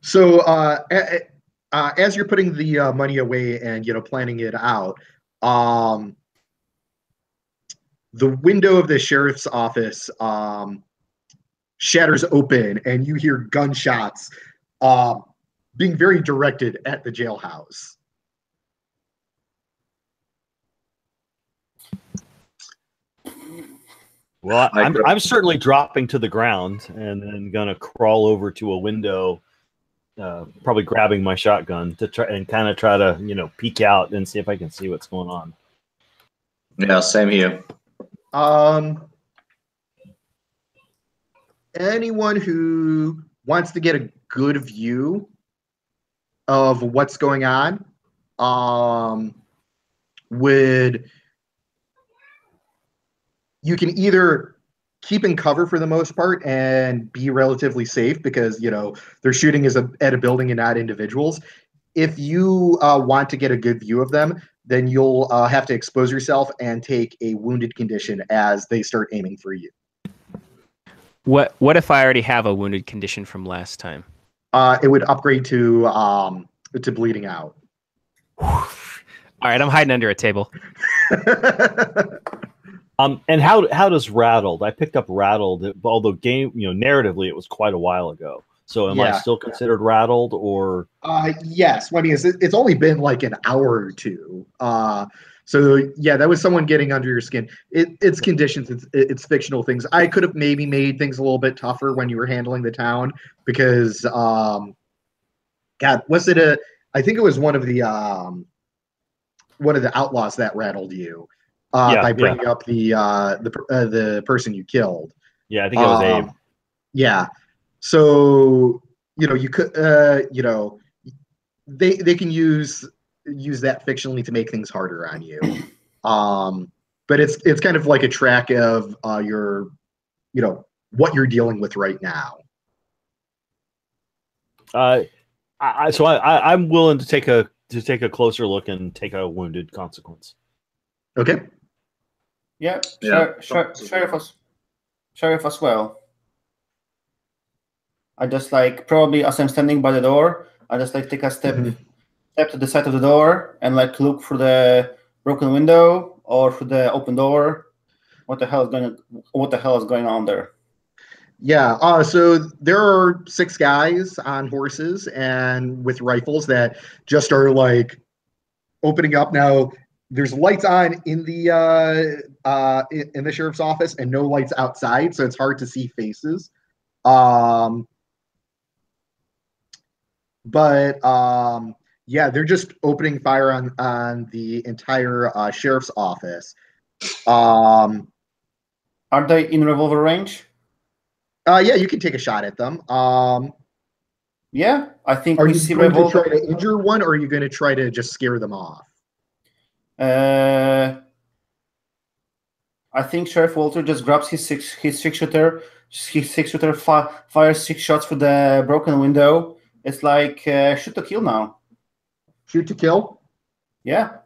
So as you're putting the money away and planning it out, the window of the sheriff's office shatters open, and you hear gunshots being very directed at the jailhouse. Well, I'm certainly dropping to the ground and then gonna crawl over to a window, probably grabbing my shotgun to try to peek out and see if I can see what's going on. Yeah, same here. Anyone who wants to get a good view of what's going on you can either keep in cover for the most part and be relatively safe because they're shooting at a building and not individuals. If you want to get a good view of them, then you'll have to expose yourself and take a wounded condition as they start aiming for you. What if I already have a wounded condition from last time? It would upgrade to bleeding out. All right, I'm hiding under a table. And how does rattled? I picked up rattled, although narratively it was quite a while ago. So am I still considered rattled, or? Yes. Well, I mean, it's only been like an hour or two. So yeah, that was someone getting under your skin. It's conditions. It's fictional things. I could have maybe made things a little bit tougher when you were handling the town because, God, was it I think it was one of the outlaws that rattled you. By bringing up the person you killed. Yeah, I think it was Abe. Yeah, so you could they can use that fictionally to make things harder on you. But it's kind of like a track of your what you're dealing with right now. I'm willing to take a closer look and take a wounded consequence. Okay. Yeah. Sheriff as well. I just probably as I'm standing by the door, I just take a step to the side of the door and look through the broken window or through the open door. What the hell is going on there? Yeah, so there are 6 guys on horses and with rifles that just are opening up now. There's lights on in the sheriff's office and no lights outside, so it's hard to see faces. Yeah, they're just opening fire on the entire sheriff's office. Are they in revolver range? Yeah, you can take a shot at them. Yeah, I think are we you see going revolver. to try to injure one, or are you going to try to just scare them off? I think Sheriff Walter just grabs his six shooter. His 6-shooter fires 6 shots for the broken window. It's shoot to kill now. Shoot to kill? Yeah.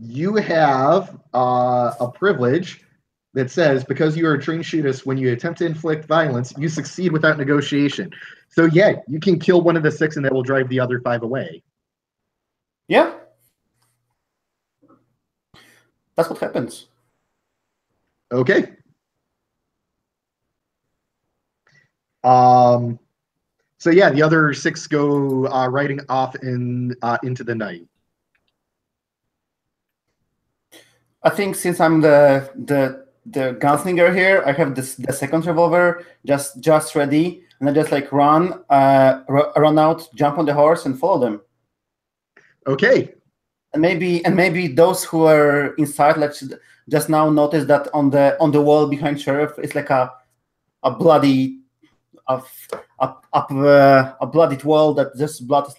You have a privilege that says, because you are a trained shootist, when you attempt to inflict violence, you succeed without negotiation. So yeah, you can kill one of the 6 and that will drive the other 5 away. Yeah. That's what happens. Okay. So yeah, the other 6 go riding off into the night. I think since I'm the gunslinger here, I have the second revolver just ready, and I just run out, jump on the horse, and follow them. Okay. And maybe those who are inside just now notice that on the wall behind Sheriff is a bloody a bloodied wall that just blood is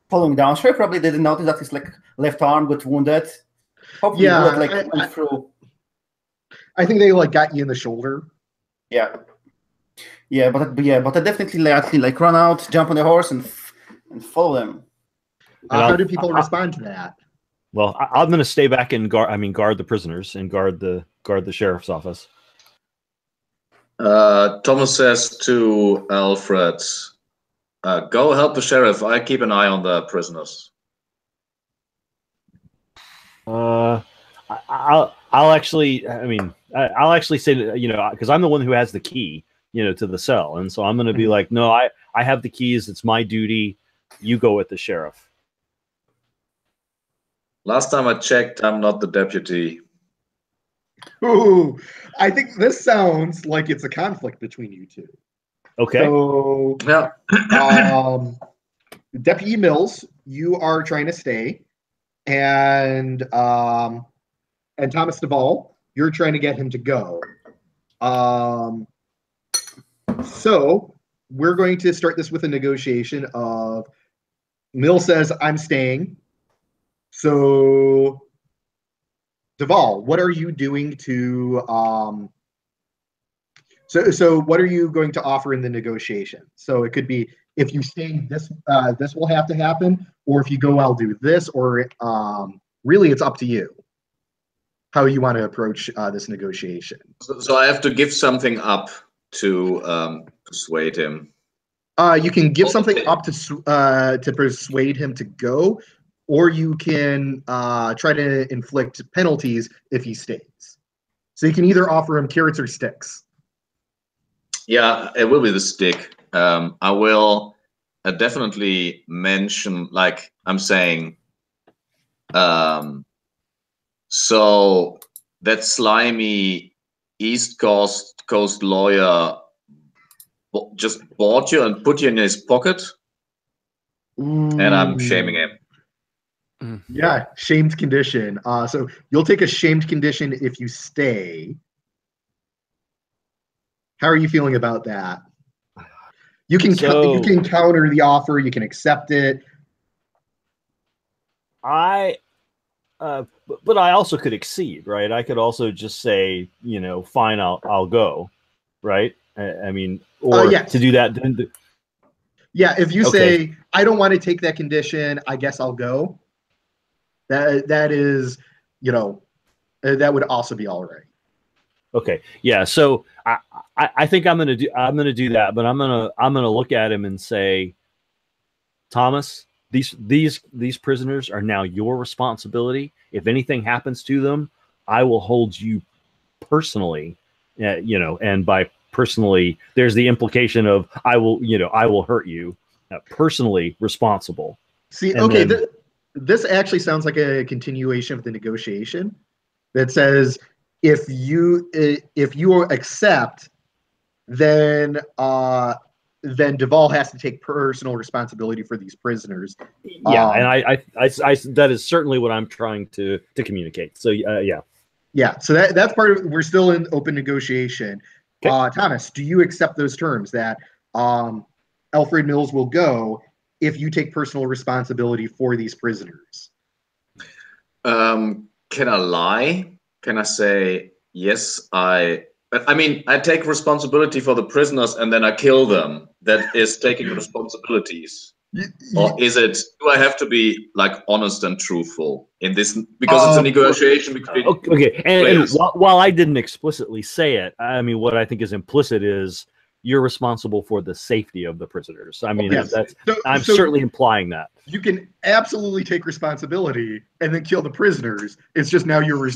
falling down. Sheriff probably didn't notice that his left arm got wounded. Hopefully bullet went through. I think they got you in the shoulder. Yeah, but I definitely run out, jump on the horse, and follow them. How do people respond to that? Well, I'm going to stay back and guard the prisoners and guard the sheriff's office. Thomas says to Alfred, "Go help the sheriff. I keep an eye on the prisoners." I'll actually. I mean, I'll actually say that, because I'm the one who has the key, to the cell, and so I'm going to be like, no, I have the keys. It's my duty. You go with the sheriff. Last time I checked, I'm not the deputy. Ooh, I think this sounds like it's a conflict between you two. Okay. So, Yeah. Deputy Mills, you are trying to stay, and Thomas Duvall, you're trying to get him to go. So we're going to start this with a negotiation of Mills says, I'm staying. So Duvall, what are you doing to so what are you going to offer in the negotiation? So it could be, if you stay, this will have to happen, or if you go, I'll do this, or really it's up to you how you want to approach this negotiation. So I have to give something up to persuade him. You can give something up to persuade him to go, or you can try to inflict penalties if he stays. So you can either offer him carrots or sticks. Yeah, it will be the stick. I will definitely mention, like I'm saying, so that slimy East Coast lawyer just bought you and put you in his pocket, and I'm shaming him. Yeah, shamed condition. So you'll take a shamed condition if you stay. How are you feeling about that? You can you can counter the offer. You can accept it. But I also could exceed, right? I could also just say, fine, I'll go, right? I mean, or yes. To do that. Yeah, if you say, I don't want to take that condition, I guess I'll go. That is, that would also be all right. Okay. Yeah. So I think I'm gonna do that, but I'm gonna look at him and say, Thomas, these prisoners are now your responsibility. If anything happens to them, I will hold you personally, and by personally, there's the implication of I will hurt you, personally responsible. See, and okay, this actually sounds like a continuation of the negotiation that says, if you accept, then Duvall has to take personal responsibility for these prisoners. Yeah, and I that is certainly what I'm trying to communicate. So yeah. Yeah, so that's part of, we're still in open negotiation. Okay. Thomas, do you accept those terms that Alfred Mills will go if you take personal responsibility for these prisoners? Can I lie? Can I say, yes, I take responsibility for the prisoners and then I kill them? That is taking responsibilities. Or is it, do I have to be like honest and truthful in this? Because it's a negotiation between okay. And while I didn't explicitly say it, I mean, what I think is implicit is you're responsible for the safety of the prisoners. I mean, yes. I'm certainly implying that. You can absolutely take responsibility and then kill the prisoners. It's just now you're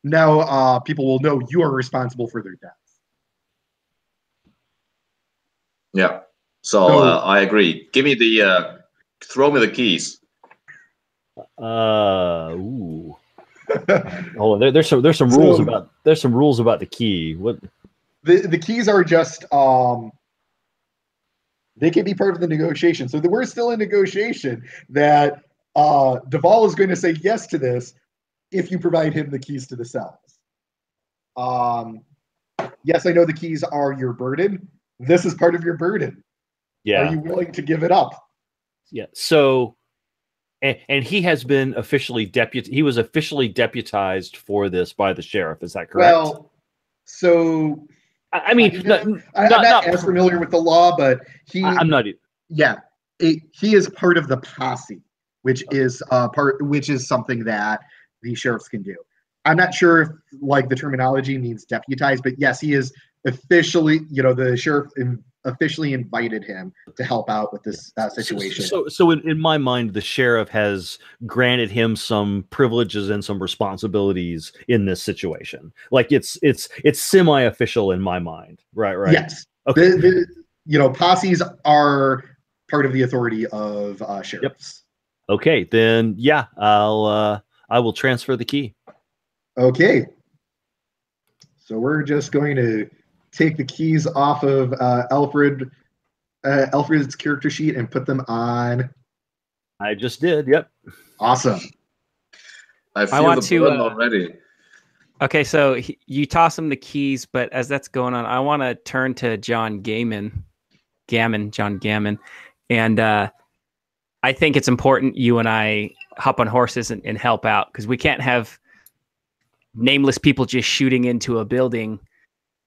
now people will know you are responsible for their deaths. Yeah. So I agree. Give me the throw me the keys. Ooh. Oh, there's some rules about the key. What? The keys are just they can be part of the negotiation. So we're still in negotiation that Duvall is going to say yes to this if you provide him the keys to the cells. Yes, I know the keys are your burden. This is part of your burden. Yeah. Are you willing to give it up? Yeah. So, and he has been officially he was officially deputized for this by the sheriff. Is that correct? Well, so I mean, I'm not as familiar with the law, but I'm not. Yeah, he is part of the posse, which is something that the sheriffs can do. I'm not sure if like the terminology means deputized, but yes, he is officially, the sheriff officially invited him to help out with this situation. So in my mind, the sheriff has granted him some privileges and some responsibilities in this situation. Like it's semi-official in my mind, right? Yes. Okay. Posses are part of the authority of sheriffs. Yep. Okay, then yeah, I will transfer the key. Okay. So we're just going to take the keys off of Alfred's character sheet and put them on. I just did. Yep. Awesome. I feel the burden already. Okay, so you toss him the keys, but as that's going on, I want to turn to John John Gammon, and I think it's important you and I hop on horses and help out, because we can't have nameless people just shooting into a building,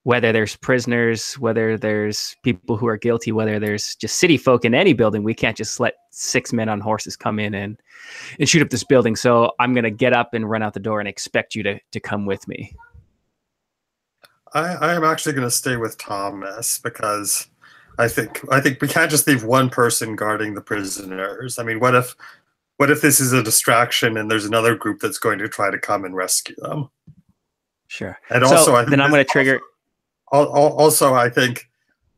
whether there's prisoners, whether there's people who are guilty, whether there's just city folk in any building. We can't just let 6 men on horses come in and shoot up this building. So I'm going to get up and run out the door and expect you to come with me. I am actually going to stay with Thomas, because I think we can't just leave one person guarding the prisoners. I mean, what if this is a distraction and there's another group that's going to try to come and rescue them? Sure. And also, then I'm going to trigger. Also, I think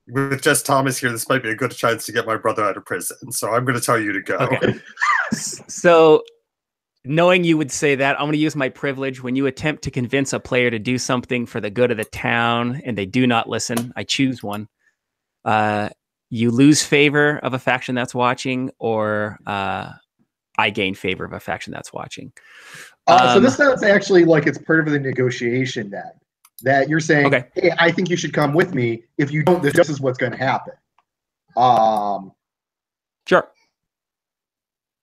with just Thomas here, this might be a good chance to get my brother out of prison. So I'm going to tell you to go. Okay. So, knowing you would say that, I'm going to use my privilege. When you attempt to convince a player to do something for the good of the town and they do not listen, I choose one. You lose favor of a faction that's watching, or I gain favor of a faction that's watching. So this sounds actually like it's part of the negotiation that you're saying, okay, hey, I think you should come with me. If you don't, this is what's going to happen. Sure.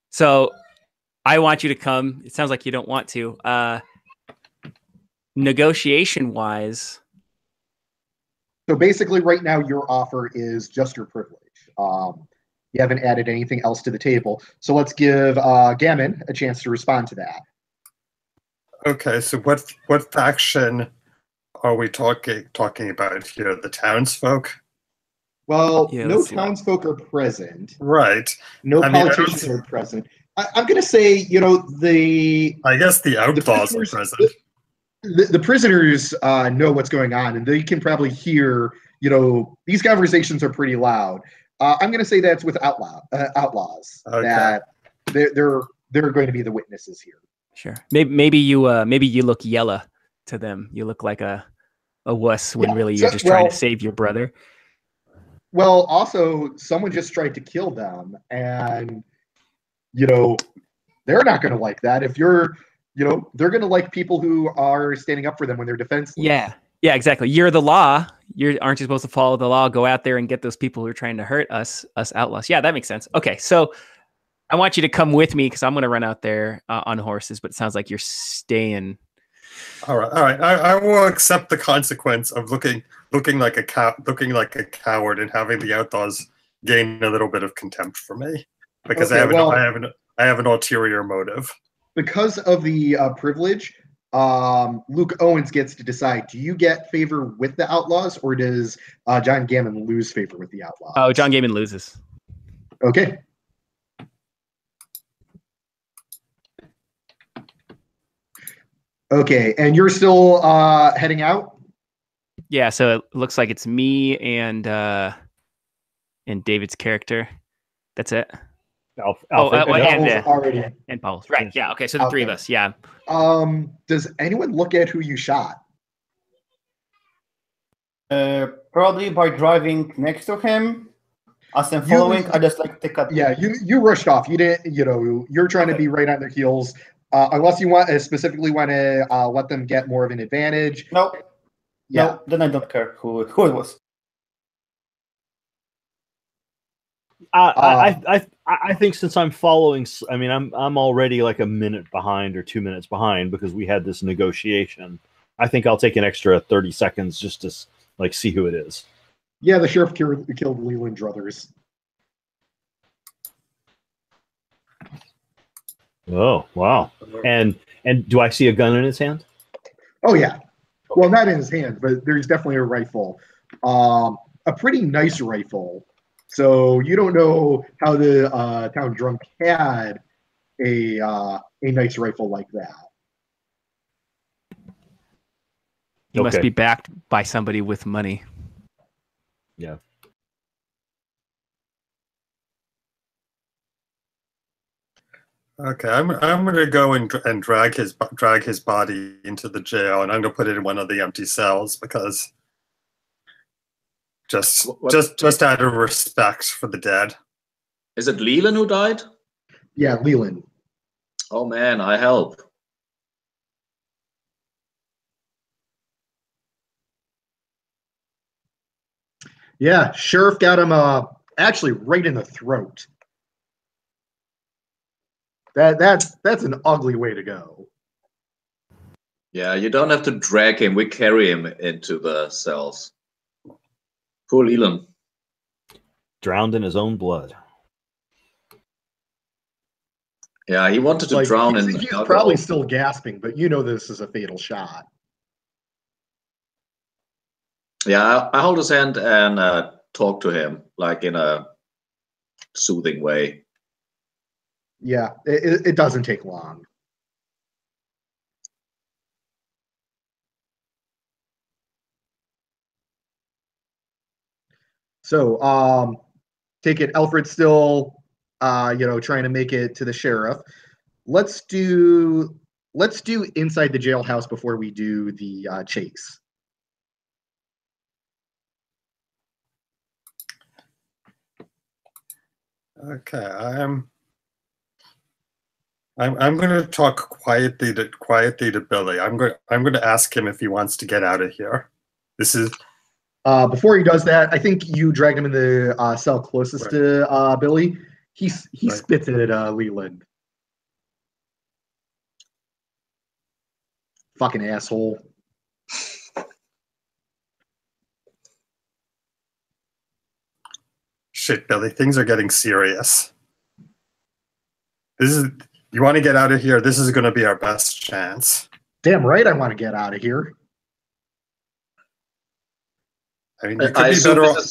So I want you to come. It sounds like you don't want to. Negotiation-wise. So basically right now your offer is just your privilege. You haven't added anything else to the table. So let's give Gammon a chance to respond to that. Okay, so what faction are we talking about here? The townsfolk? Well, no townsfolk are present. Right. No politicians are present. I'm going to say, I guess the outlaws are present. The prisoners know what's going on, and they can probably hear, these conversations are pretty loud. I'm going to say that's with outlaws. Okay. That they're going to be the witnesses here. Sure. Maybe you look yellow to them. You look like a wuss when really you're just trying to save your brother. Well, also someone just tried to kill them, and they're not going to like that. If you're, they're going to like people who are standing up for them when they're defenseless. Yeah, exactly. You're the law. Aren't you supposed to follow the law? Go out there and get those people who are trying to hurt us outlaws. Yeah, that makes sense. Okay, so I want you to come with me, because I'm going to run out there on horses, but it sounds like you're staying. All right. I will accept the consequence of looking like a coward and having the outlaws gain a little bit of contempt for me, because I have an ulterior motive. Because of the privilege, Luke Owens gets to decide: do you get favor with the outlaws, or does John Gammon lose favor with the outlaws? Oh, John Gammon loses. Okay. Okay, and you're still heading out? Yeah, so it looks like it's me and David's character. That's it. And Paul's. Right. Yeah. Okay. So the three of us. Yeah. Does anyone look at who you shot? Probably by driving next to him. As I'm following, I just like take a. Yeah, you rushed off. You didn't. You're trying to be right on their heels. Unless you specifically want to let them get more of an advantage. Nope. Yeah. No, then I don't care who it was. I think since I'm following, I mean, I'm already like a minute behind or 2 minutes behind, because we had this negotiation. I think I'll take an extra 30 seconds just to see who it is. Yeah, the sheriff killed Leland Druthers. Oh, wow. And do I see a gun in his hand? Oh yeah. Well, not in his hands, but there's definitely a rifle. A pretty nice rifle. So you don't know how the town drunk had a nice rifle like that. He must Okay. be backed by somebody with money. Yeah. Okay, I'm gonna go and drag his body into the jail, and I'm gonna put it in one of the empty cells because just out of respect for the dead. Is it Leland who died? Yeah, Leland. Oh man, I help. Yeah, sheriff got him actually right in the throat. That's an ugly way to go. Yeah, you don't have to drag him. We carry him into the cells. Poor Leland. Drowned in his own blood. Yeah, he wanted to drown in he's alcohol. probably still gasping, but you know this is a fatal shot. Yeah, I hold his hand and talk to him, like in a soothing way. Yeah, it doesn't take long. So, take it. Alfred's still, trying to make it to the sheriff. Let's do inside the jailhouse before we do the chase. Okay, I'm going to talk quietly to Billy. I'm going to ask him if he wants to get out of here. This is before he does that. I think you dragged him in the cell closest to Billy. He spits it at Leland. Fucking asshole. Shit, Billy. Things are getting serious. You want to get out of here. This is going to be our best chance. Damn right, I want to get out of here. I mean, you could be better off.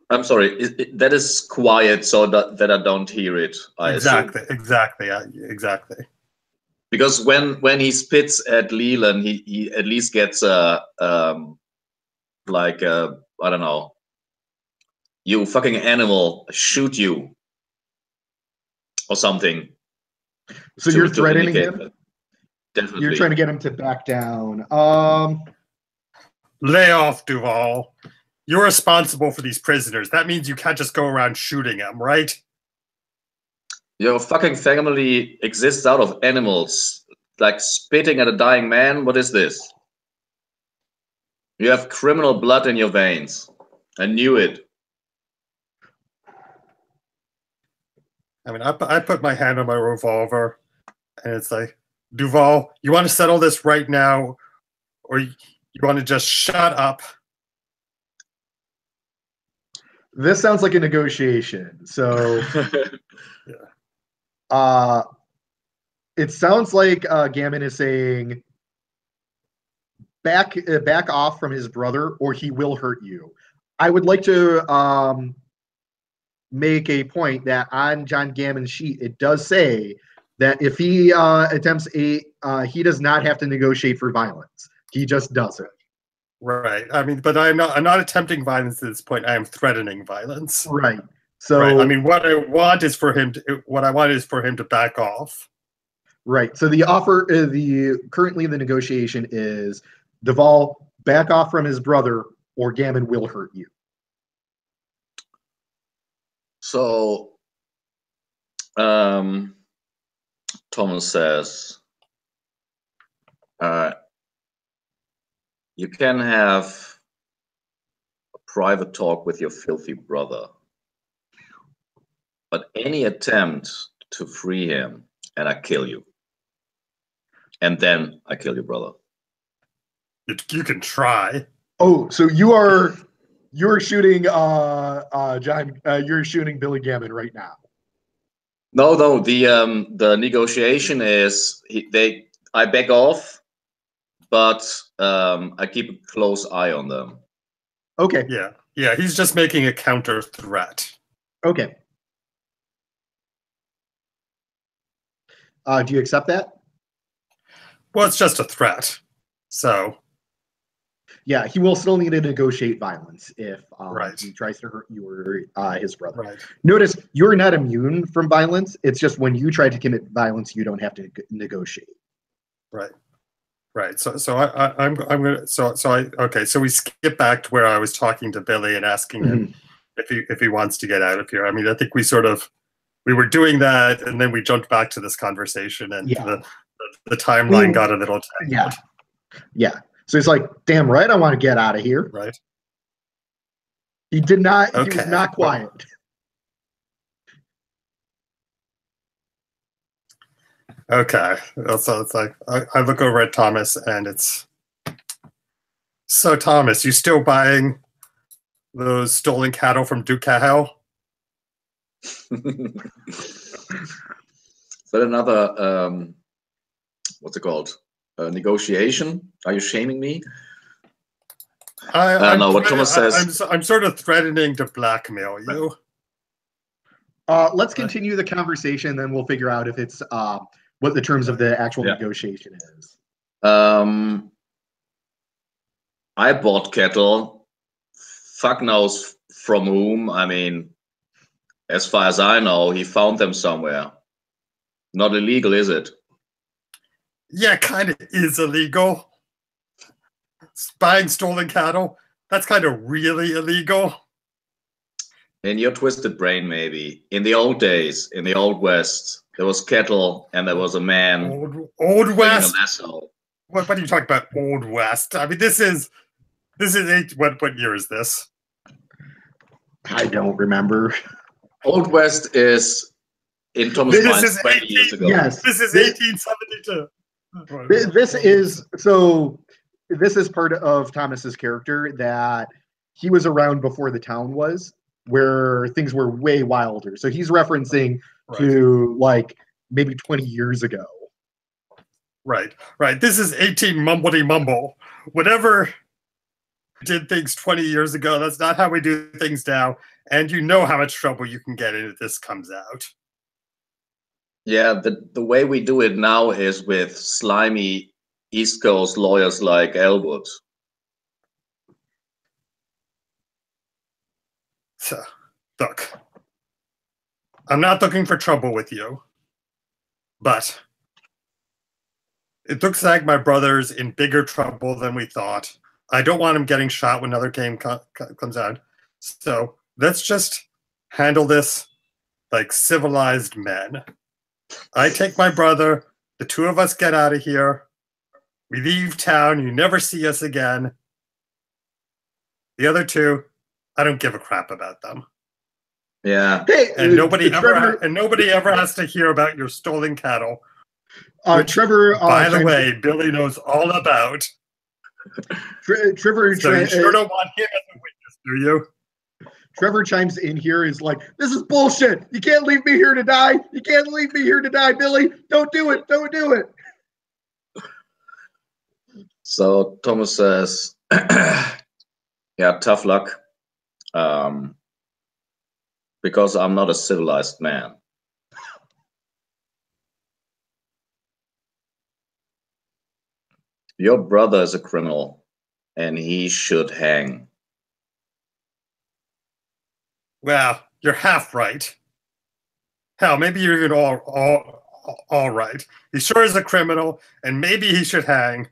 I'm sorry. That is quiet, so that I don't hear it. Exactly. Because when he spits at Leland, he at least gets I don't know, you fucking animal, shoot you, or something. So you're threatening him? Definitely. You're trying to get him to back down. Lay off, Duval. You're responsible for these prisoners. That means you can't just go around shooting them, right? Your fucking family exists out of animals. Like spitting at a dying man? What is this? You have criminal blood in your veins. I knew it. I mean, I put my hand on my revolver, and it's like, Duval, you want to settle this right now, or you want to just shut up? This sounds like a negotiation. So, it sounds like Gammon is saying, back off from his brother, or he will hurt you. I would like to make a point that on John Gammon's sheet, it does say that if he attempts he does not have to negotiate for violence. He just does it. Right. I mean, but I'm not attempting violence at this point. I am threatening violence. Right. So right. I mean, what I want is for him to back off. Right. So the offer, currently the negotiation is Duval back off from his brother, or Gammon will hurt you. So, Thomas says, you can have a private talk with your filthy brother, but any attempt to free him, and I kill you. And then I kill your brother. You can try. Oh, so you're shooting John. You're shooting Billy Gammon right now. No. The negotiation is I back off, but I keep a close eye on them. Okay. Yeah, he's just making a counter threat. Okay. Do you accept that? Well, it's just a threat. So, Yeah, he will still need to negotiate violence if Right. he tries to hurt you or his brother. right. Notice you're not immune from violence. It's just when you try to commit violence, you don't have to negotiate. Right. So I'm gonna okay. So we skip back to where I was talking to Billy and asking him if he wants to get out of here. I mean, I think we were doing that, and then we jumped back to this conversation, and Yeah. the timeline got a little tangled. Yeah. So he's like, "Damn right, I want to get out of here." Right. He did not. He was Okay. not quiet. Okay. So it's like I look over at Thomas, and it's so Thomas, you still buying those stolen cattle from Duke Cahill? Is that another what's it called? Negotiation? Are you shaming me? No, what Thomas says. I'm sort of threatening to blackmail you. Let's continue the conversation, then we'll figure out if it's what the terms of the actual negotiation is. I bought cattle. Fuck knows from whom. I mean, as far as I know, he found them somewhere. Not illegal, is it? Yeah, kind of is illegal. Buying stolen cattle, that's kind of really illegal. In your twisted brain, maybe. In the old days, in the Old West, there was cattle and there was a man. Old West? A lasso. What are you talking about, Old West? I mean, this is what year is this? I don't remember. Old West is in Thomas Mine's 20 years ago. Yes. This is 1872. This is part of Thomas's character that he was around before the town was, where things were way wilder. So he's referencing to like maybe 20 years ago. Right. This is 18 mumbledy mumble. Whatever did things 20 years ago, that's not how we do things now. And you know how much trouble you can get in if this comes out. Yeah, the way we do it now is with slimy East Coast lawyers like Elwood. So, look, I'm not looking for trouble with you, but it looks like my brother's in bigger trouble than we thought. I don't want him getting shot when another game comes out. So let's just handle this like civilized men. I take my brother, the two of us get out of here. We leave town, you never see us again. The other two, I don't give a crap about them. Yeah. Hey, And nobody ever has to hear about your stolen cattle. Trevor. By the way, Billy knows all about. Trevor. So you sure don't want him as a witness, do you? Trevor chimes in here. Is like, this is bullshit. You can't leave me here to die. You can't leave me here to die, Billy. Don't do it. Don't do it. So Thomas says, yeah, tough luck. Because I'm not a civilized man. Your brother is a criminal, and he should hang. Well, you're half right. Hell, maybe you're even all right. He sure is a criminal, and maybe he should hang.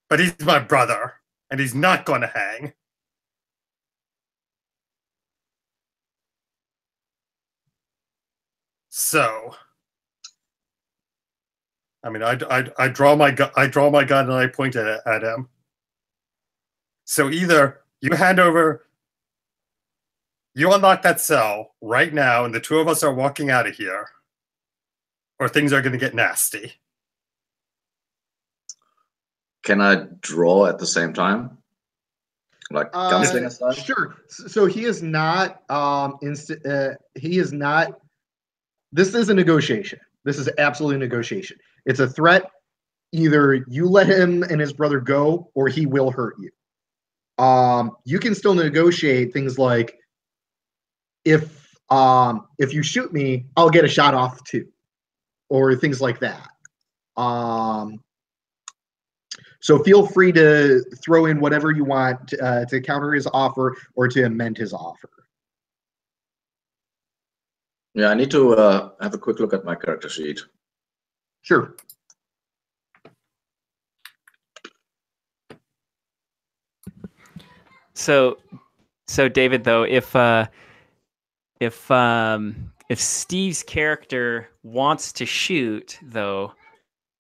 But he's my brother, and he's not going to hang. So, I mean, I draw my gun and I point it at him. So either you hand over, you unlock that cell right now, and the two of us are walking out of here, or things are going to get nasty. Can I draw at the same time? Like gunslinger style? Sure. So he is not he is not. This is a negotiation. This is absolutely a negotiation. It's a threat. either you let him and his brother go, or he will hurt you. You can still negotiate things like, if you shoot me, I'll get a shot off too, or things like that. So feel free to throw in whatever you want to counter his offer or to amend his offer. Yeah, I need to have a quick look at my character sheet. Sure. So David, though, if Steve's character wants to shoot, though,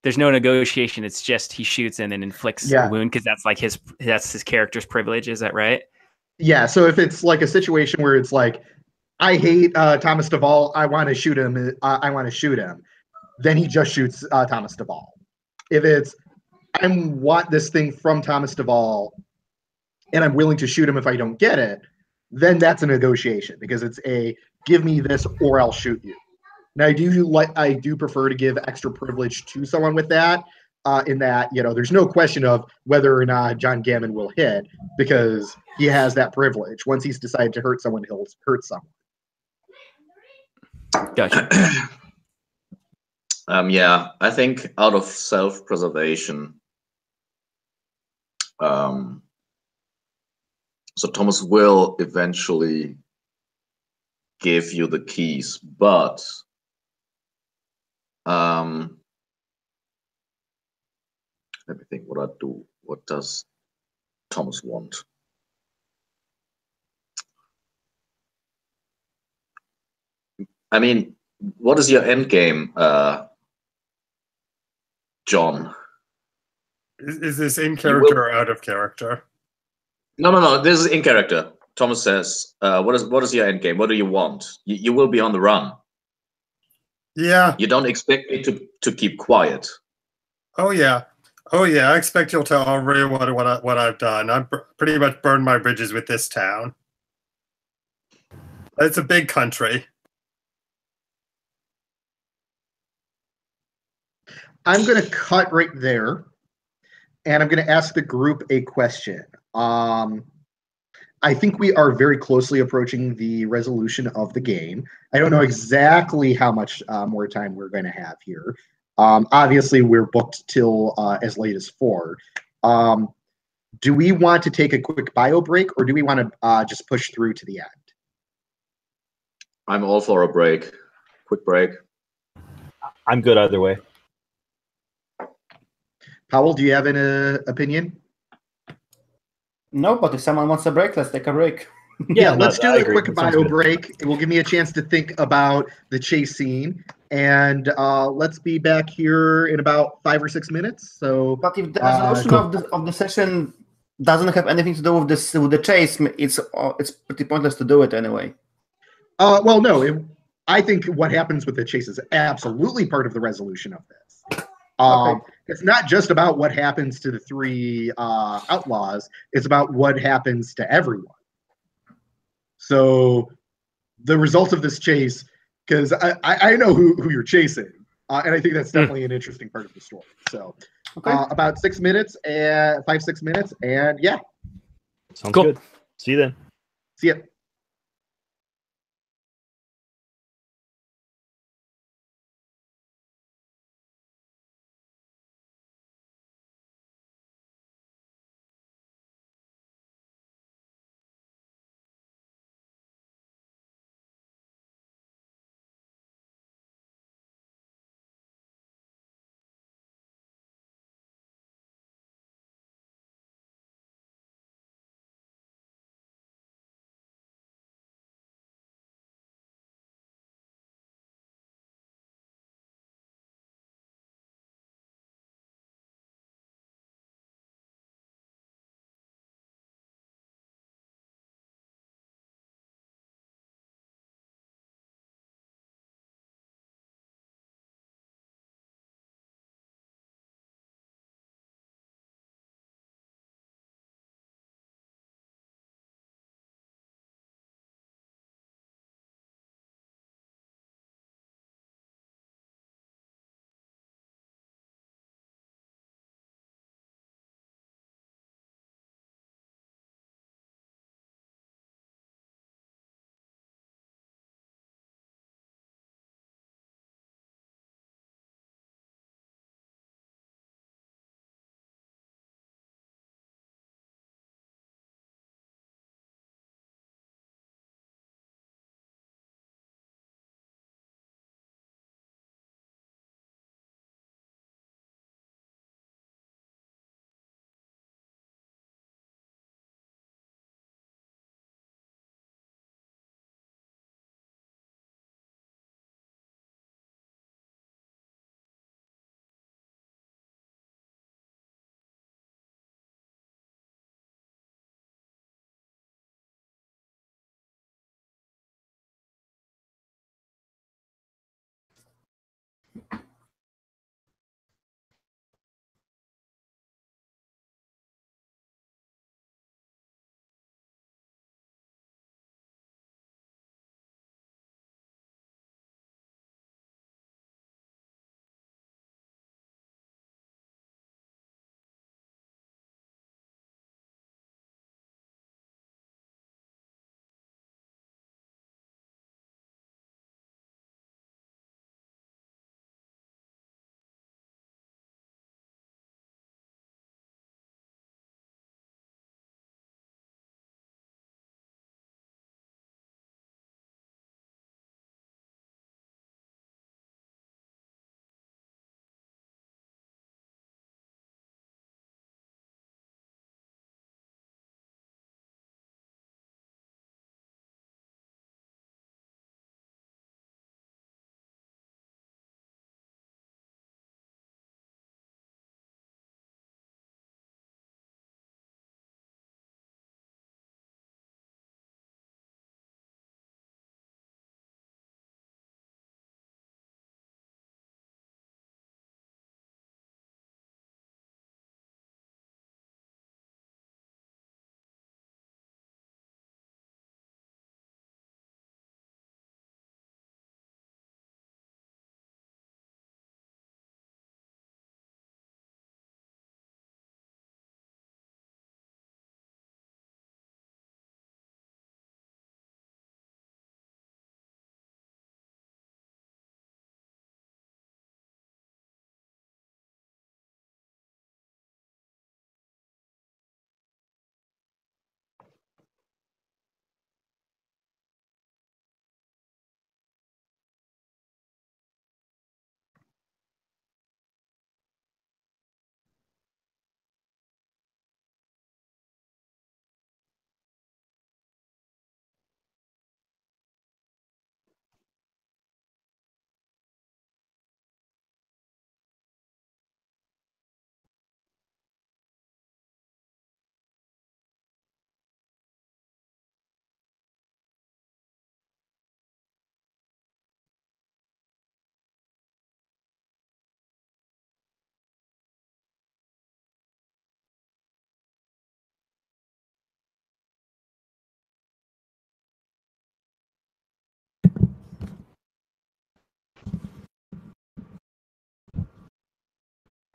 there's no negotiation. It's just he shoots and then inflicts a wound, because that's like that's his character's privilege. Is that right? Yeah. So if it's like a situation where it's like, I hate Thomas Duvall, I want to shoot him. I want to shoot him. Then he just shoots Thomas Duvall. If it's, I want this thing from Thomas Duvall, and I'm willing to shoot him if I don't get it, then that's a negotiation, because it's a give me this or I'll shoot you. Now I do prefer to give extra privilege to someone with that, in that, there's no question of whether or not John Gammon will hit, because he has that privilege. Once he's decided to hurt someone, he'll hurt someone. Gotcha. Yeah, I think out of self-preservation, so Thomas will eventually give you the keys, but let me think what I do. What does Thomas want? I mean, what is your end game, John? Is this in character or out of character? No. This is in character. Thomas says, "What is your end game? What do you want? You will be on the run. Yeah. You don't expect me to keep quiet." Oh yeah. I expect you'll tell everyone what I've done. I've pretty much burned my bridges with this town. It's a big country. I'm going to cut right there, and I'm going to ask the group a question. I think we are very closely approaching the resolution of the game. I don't know exactly how much more time we're going to have here. Obviously, we're booked till as late as 4. Do we want to take a quick bio break, or do we want to just push through to the end? I'm all for a break. Quick break. I'm good either way. Powell, do you have an opinion? No, but if someone wants a break, let's take a break. Yeah, let's do a quick That bio break. It will give me a chance to think about the chase scene, and let's be back here in about 5 or 6 minutes. So, but if the resolution of the session doesn't have anything to do with this with the chase, it's pretty pointless to do it anyway. Well, no, I think what happens with the chase is absolutely part of the resolution of this. Okay. It's not just about what happens to the 3 outlaws. It's about what happens to everyone. So the result of this chase, because I know who you're chasing, and I think that's definitely an interesting part of the story. So about 6 minutes, and 5-6 minutes, and yeah. Sounds good. See you then. See ya.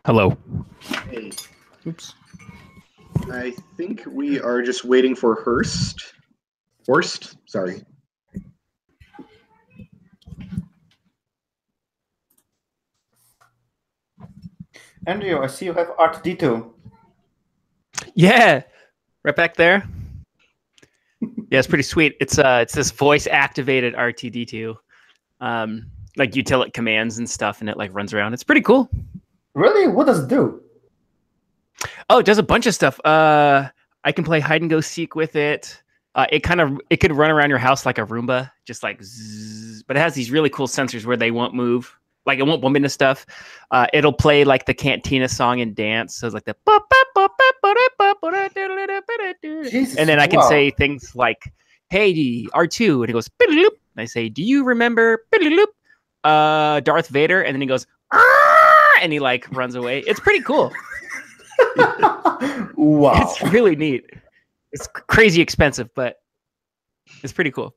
Hello. Hey, Oops. I think we are just waiting for Horst, sorry. Andrew, I see you have R2D2. Yeah, right back there. Yeah, it's pretty sweet. It's this voice activated R2D2. Like you tell it commands and stuff, and it like runs around. It's pretty cool. Really? What does it do? Oh, it does a bunch of stuff. I can play hide and go seek with it. It could run around your house like a Roomba, just like zzz, but it has these really cool sensors where they won't move. Like it won't bump into stuff. It'll play like the Cantina song and dance. So it's like the Jesus, and then I can wow. say things like, "Hey, R2," and it goes, "Biddle-loop." And I say, "Do you remember Biddle-loop, Darth Vader?" And then he goes, "Ah!" and he like runs away. It's pretty cool. Wow. It's really neat. It's crazy expensive, but it's pretty cool.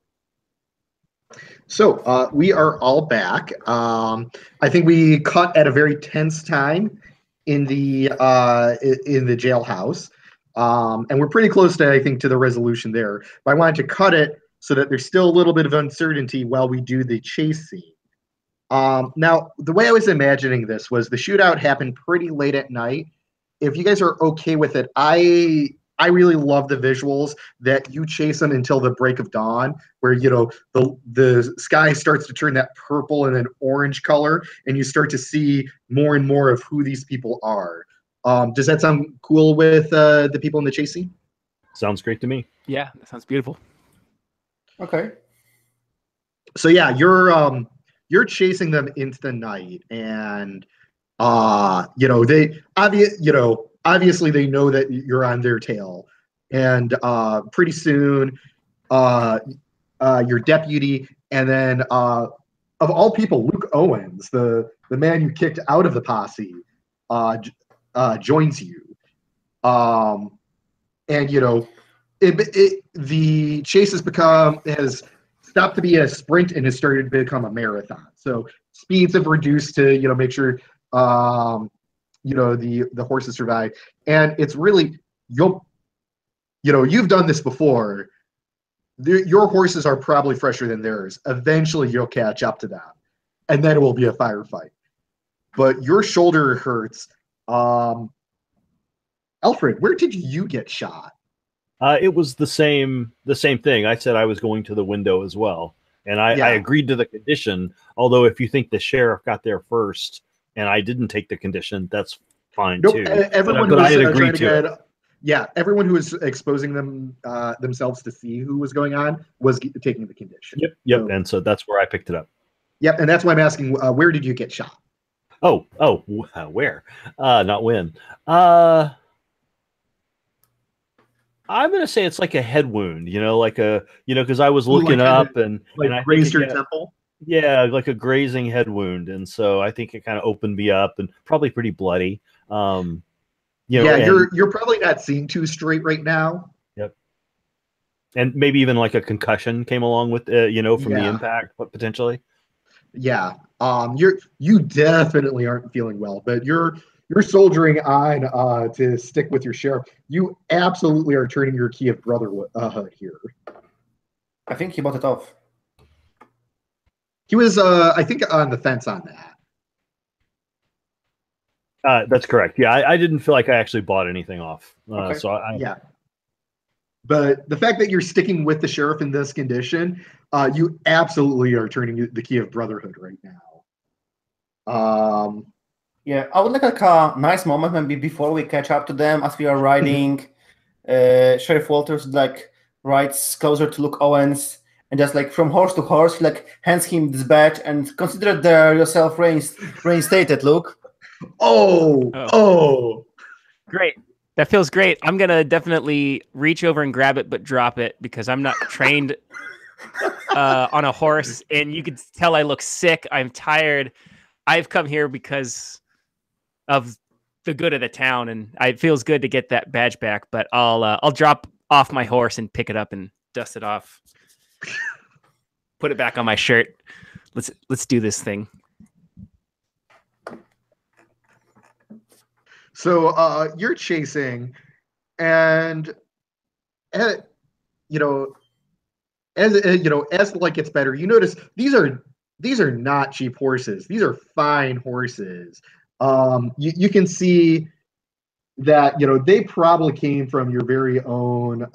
So we are all back. I think we cut at a very tense time in the jailhouse, and we're pretty close to, I think, to the resolution there. But I wanted to cut it so that there's still a little bit of uncertainty while we do the chase scene. Now, the way I was imagining this was the shootout happened pretty late at night. If you guys are okay with it, I really love the visuals that you chase them until the break of dawn, where the sky starts to turn that purple and then orange color, and you start to see more and more of who these people are. Does that sound cool with the people in the chase scene? Sounds great to me. Yeah, that sounds beautiful. Okay. So yeah, you're chasing them into the night, and obviously they know that you're on their tail, and pretty soon your deputy, and then of all people, Luke Owens, the man you kicked out of the posse, joins you, and the chase has stopped to be a sprint and has started to become a marathon. So speeds have reduced to make sure the horses survive, and it's really you've done this before. Your horses are probably fresher than theirs. Eventually you'll catch up to them, and then it will be a firefight. But your shoulder hurts. Alfred, where did you get shot? It was the same thing. I said I was going to the window as well, and I agreed to the condition. Although if you think the sheriff got there first and I didn't take the condition, that's fine too. Everyone but I had agreed to it. Yeah, everyone who was exposing themselves to see who was going on was taking the condition. Yep. And so that's where I picked it up. Yep, and that's why I'm asking, where did you get shot? Where? Not when. I'm gonna say it's like a head wound, because I was looking up and I grazed your temple. Yeah, like a grazing head wound, and so I think it kind of opened me up and probably pretty bloody. You're probably not seeing too straight right now. Yep. And maybe even like a concussion came along with from the impact, potentially. Yeah. You definitely aren't feeling well, but you're soldiering on to stick with your sheriff. You absolutely are turning your key of brotherhood here. I think he bought it off. He was, I think, on the fence on that. That's correct. Yeah, I didn't feel like I actually bought anything off. Okay. Yeah. But the fact that you're sticking with the sheriff in this condition, you absolutely are turning the key of brotherhood right now. Yeah, I would like a nice moment maybe before we catch up to them as we are riding. Sheriff Walters rides closer to Luke Owens and just from horse to horse, hands him this badge and consider yourself reinstated, Luke. Oh. Great. That feels great. I'm going to definitely reach over and grab it, but drop it because I'm not trained on a horse. And you can tell I look sick. I'm tired. I've come here because of the good of the town, and it feels good to get that badge back, but I'll drop off my horse and pick it up and dust it off. Put it back on my shirt. Let's do this thing. So you're chasing, and you know, as the light gets better, you notice these are not cheap horses. These are fine horses. You can see that they probably came from your very own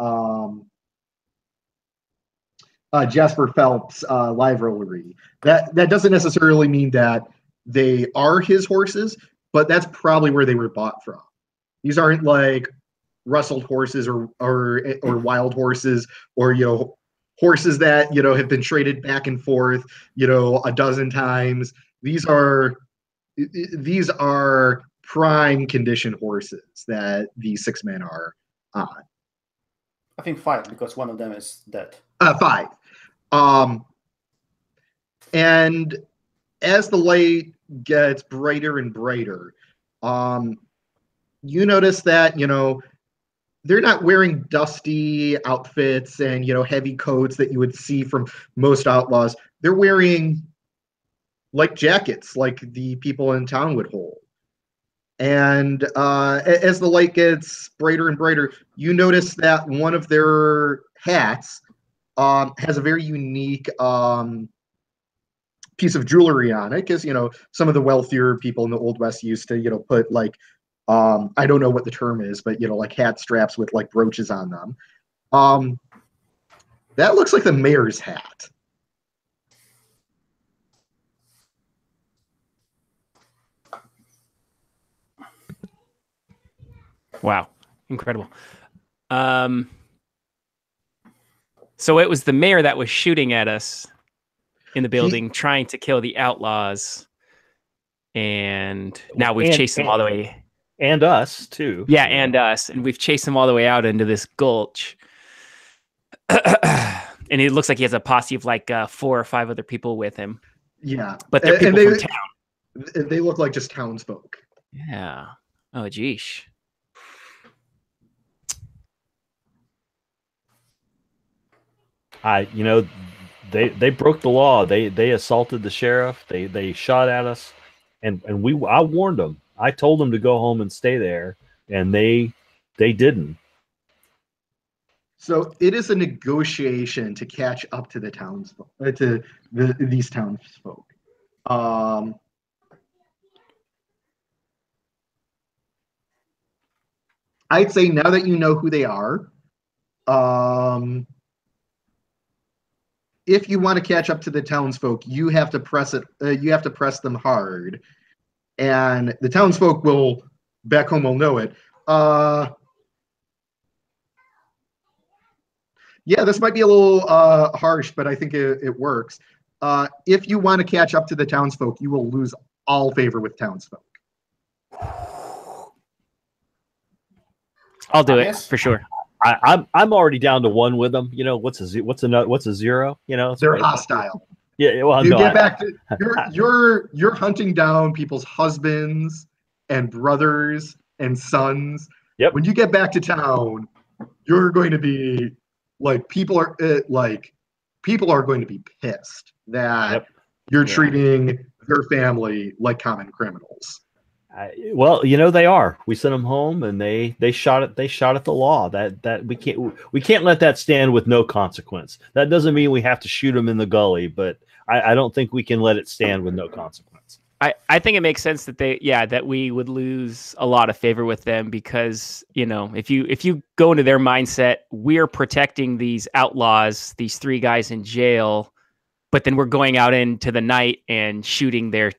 Jasper Phelps livery. That doesn't necessarily mean that they are his horses, but that's probably where they were bought from. These aren't like rustled horses or wild horses, or horses that have been traded back and forth a dozen times. These are prime condition horses that these 6 men are on. I think 5, because one of them is dead. 5. And as the light gets brighter and brighter, you notice that they're not wearing dusty outfits and heavy coats that you would see from most outlaws. They're wearing like jackets, like the people in town would hold. And as the light gets brighter and brighter, you notice that one of their hats has a very unique piece of jewelry on it, because some of the wealthier people in the Old West used to put like I don't know what the term is, but like hat straps with like brooches on them. That looks like the mayor's hat. Wow, incredible. So it was the mayor that was shooting at us in the building, trying to kill the outlaws, and now we've chased them all the way. And us too. Yeah, and us, and we've chased them all the way out into this gulch. And it looks like he has a posse of like 4 or 5 other people with him. Yeah, but they're people from town. They look like just townsfolk. Yeah. Oh, geesh. They broke the law. They assaulted the sheriff. They shot at us, and I warned them. I told them to go home and stay there, and they didn't. So it is a negotiation to catch up to the townsfolk, these townsfolk. I'd say now that you know who they are, if you want to catch up to the townsfolk, you have to press it. You have to press them hard, and the townsfolk will back home will know it. Yeah, this might be a little harsh, but I think it works. If you want to catch up to the townsfolk, you will lose all favor with townsfolk. I'll do it for sure. I'm already down to 1 with them. What's a 0? They're hostile. Yeah, well, you get back to you're hunting down people's husbands and brothers and sons. Yep. When you get back to town, you're going to be like people are going to be pissed that you're treating their family like common criminals. Well, they are. We sent them home, and they shot at the law. That we can't let that stand with no consequence. That doesn't mean we have to shoot them in the gully, but I don't think we can let it stand with no consequence. I think it makes sense that that we would lose a lot of favor with them, because if you go into their mindset, we're protecting these outlaws, these 3 guys in jail, but then we're going out into the night and shooting their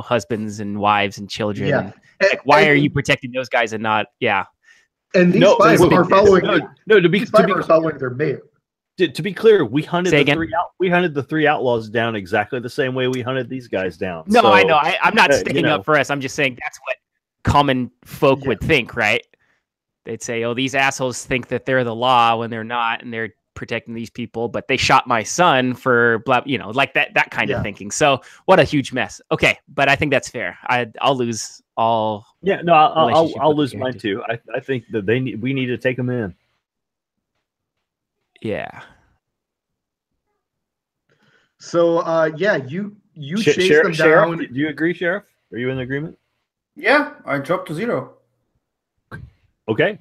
husbands and wives and children. Yeah. Like, why are you protecting those guys and not? Yeah. And these 5 are following. To be following their mayor. To be clear, we hunted the 3 outlaws down exactly the same way we hunted these guys down. No, so, I know. I'm not sticking up for us. I'm just saying that's what common folk would think, right? They'd say, "Oh, these assholes think that they're the law when they're not, and they're protecting these people, but they shot my son for blah," like that kind of thinking. So what a huge mess. Okay, but I think that's fair. I'll lose all. Yeah, no, I'll lose mine too. I think that we need to take them in. Yeah. So you chase them down. Sheriff, do you agree, Sheriff? Are you in agreement? Yeah, I dropped to 0. Okay.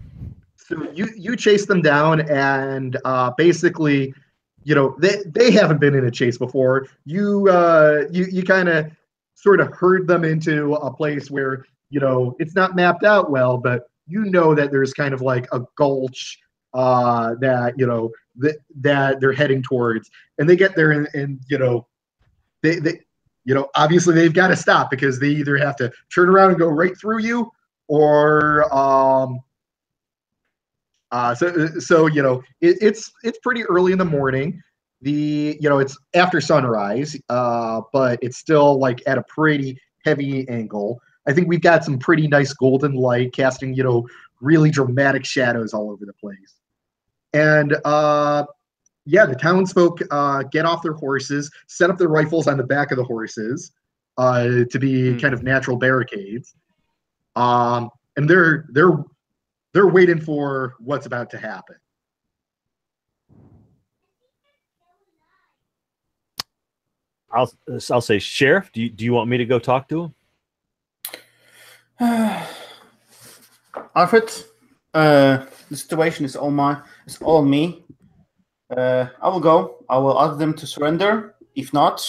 So you chase them down, and basically, they haven't been in a chase before. You kind of sort of herd them into a place where it's not mapped out well, but that there's kind of like a gulch that they're heading towards, and they get there, and they obviously they've got to stop because they either have to turn around and go right through you, or it's pretty early in the morning. It's after sunrise, but it's still like at a pretty heavy angle. I think we've got some pretty nice golden light casting, really dramatic shadows all over the place. And the townsfolk get off their horses, set up their rifles on the back of the horses to be kind of natural barricades. And they're waiting for what's about to happen. I'll say, Sheriff, do you want me to go talk to him? Alfred, the situation is all me. I will go. I will ask them to surrender. If not,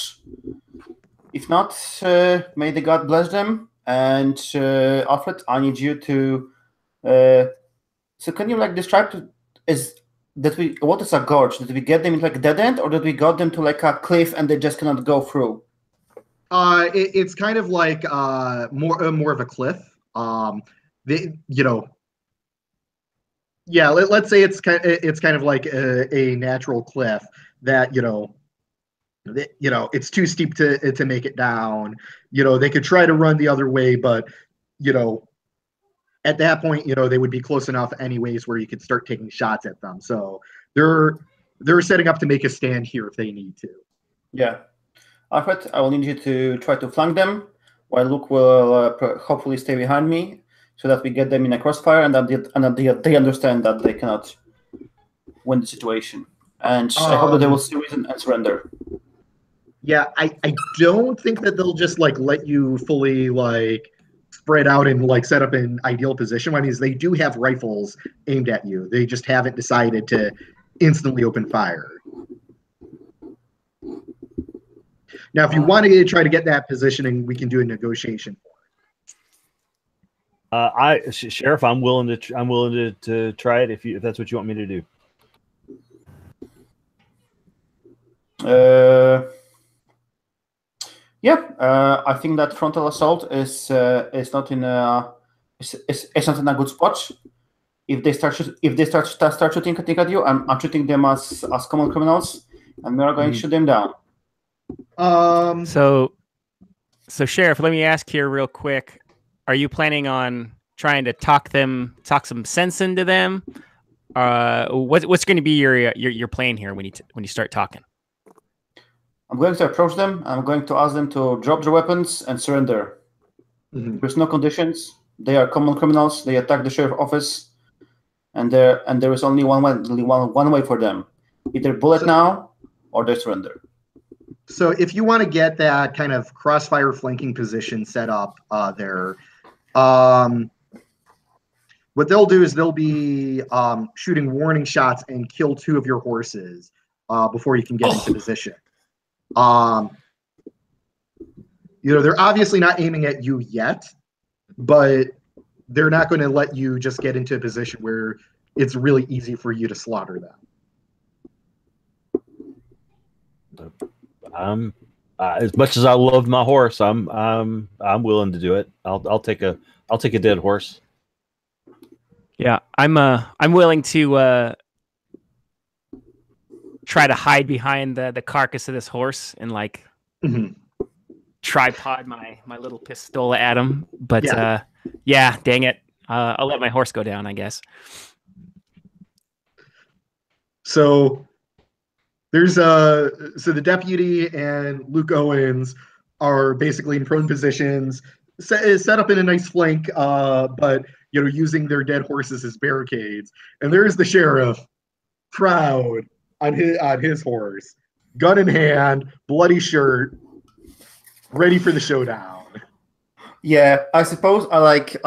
may the God bless them. And Alfred, I need you to. So can you describe what is a gorge? Did we get them in like a dead end, or did we got them to like a cliff and they just cannot go through? It's kind of like more of a cliff. Let's say it's kind of like a natural cliff that it's too steep to make it down. They could try to run the other way, but at that point, they would be close enough anyways where you could start taking shots at them. So they're setting up to make a stand here if they need to. Yeah. Alfred, I will need you to try to flank them, while Luke will hopefully stay behind me, so that we get them in a crossfire and that they understand that they cannot win the situation. And I hope that they will see reason and surrender. Yeah, I don't think that they'll just let you fully spread out and set up an ideal position. I mean, they do have rifles aimed at you. They just haven't decided to instantly open fire. Now, if you want to try to get that positioning, we can do a negotiation. Sheriff, I'm willing to try it if that's what you want me to do. I think that frontal assault is not in a good spot. If they start shooting at you, I'm treating them as common criminals, and we are going to shoot them down. So Sheriff, let me ask here real quick: are you planning on trying to talk some sense into them? What's going to be your plan here when you start talking? I'm going to approach them. I'm going to ask them to drop their weapons and surrender. Mm-hmm. There's no conditions. They are common criminals. They attack the sheriff's office, and there is only one way for them: either bullet now or they surrender. So if you want to get that kind of crossfire flanking position set up there, what they'll do is they'll be shooting warning shots and kill 2 of your horses before you can get into position. They're obviously not aiming at you yet, but they're not going to let you just get into a position where it's really easy for you to slaughter them. As much as I love my horse, I'm willing to do it. I'll take a dead horse. Yeah, I'm willing to try to hide behind the carcass of this horse and tripod my little pistol at him. But dang it, I'll let my horse go down, I guess. So there's the deputy and Luke Owens are basically in prone positions, set up in a nice flank, but using their dead horses as barricades. And there's the sheriff, proud on his horse, gun in hand, bloody shirt, ready for the showdown. Yeah, I suppose I like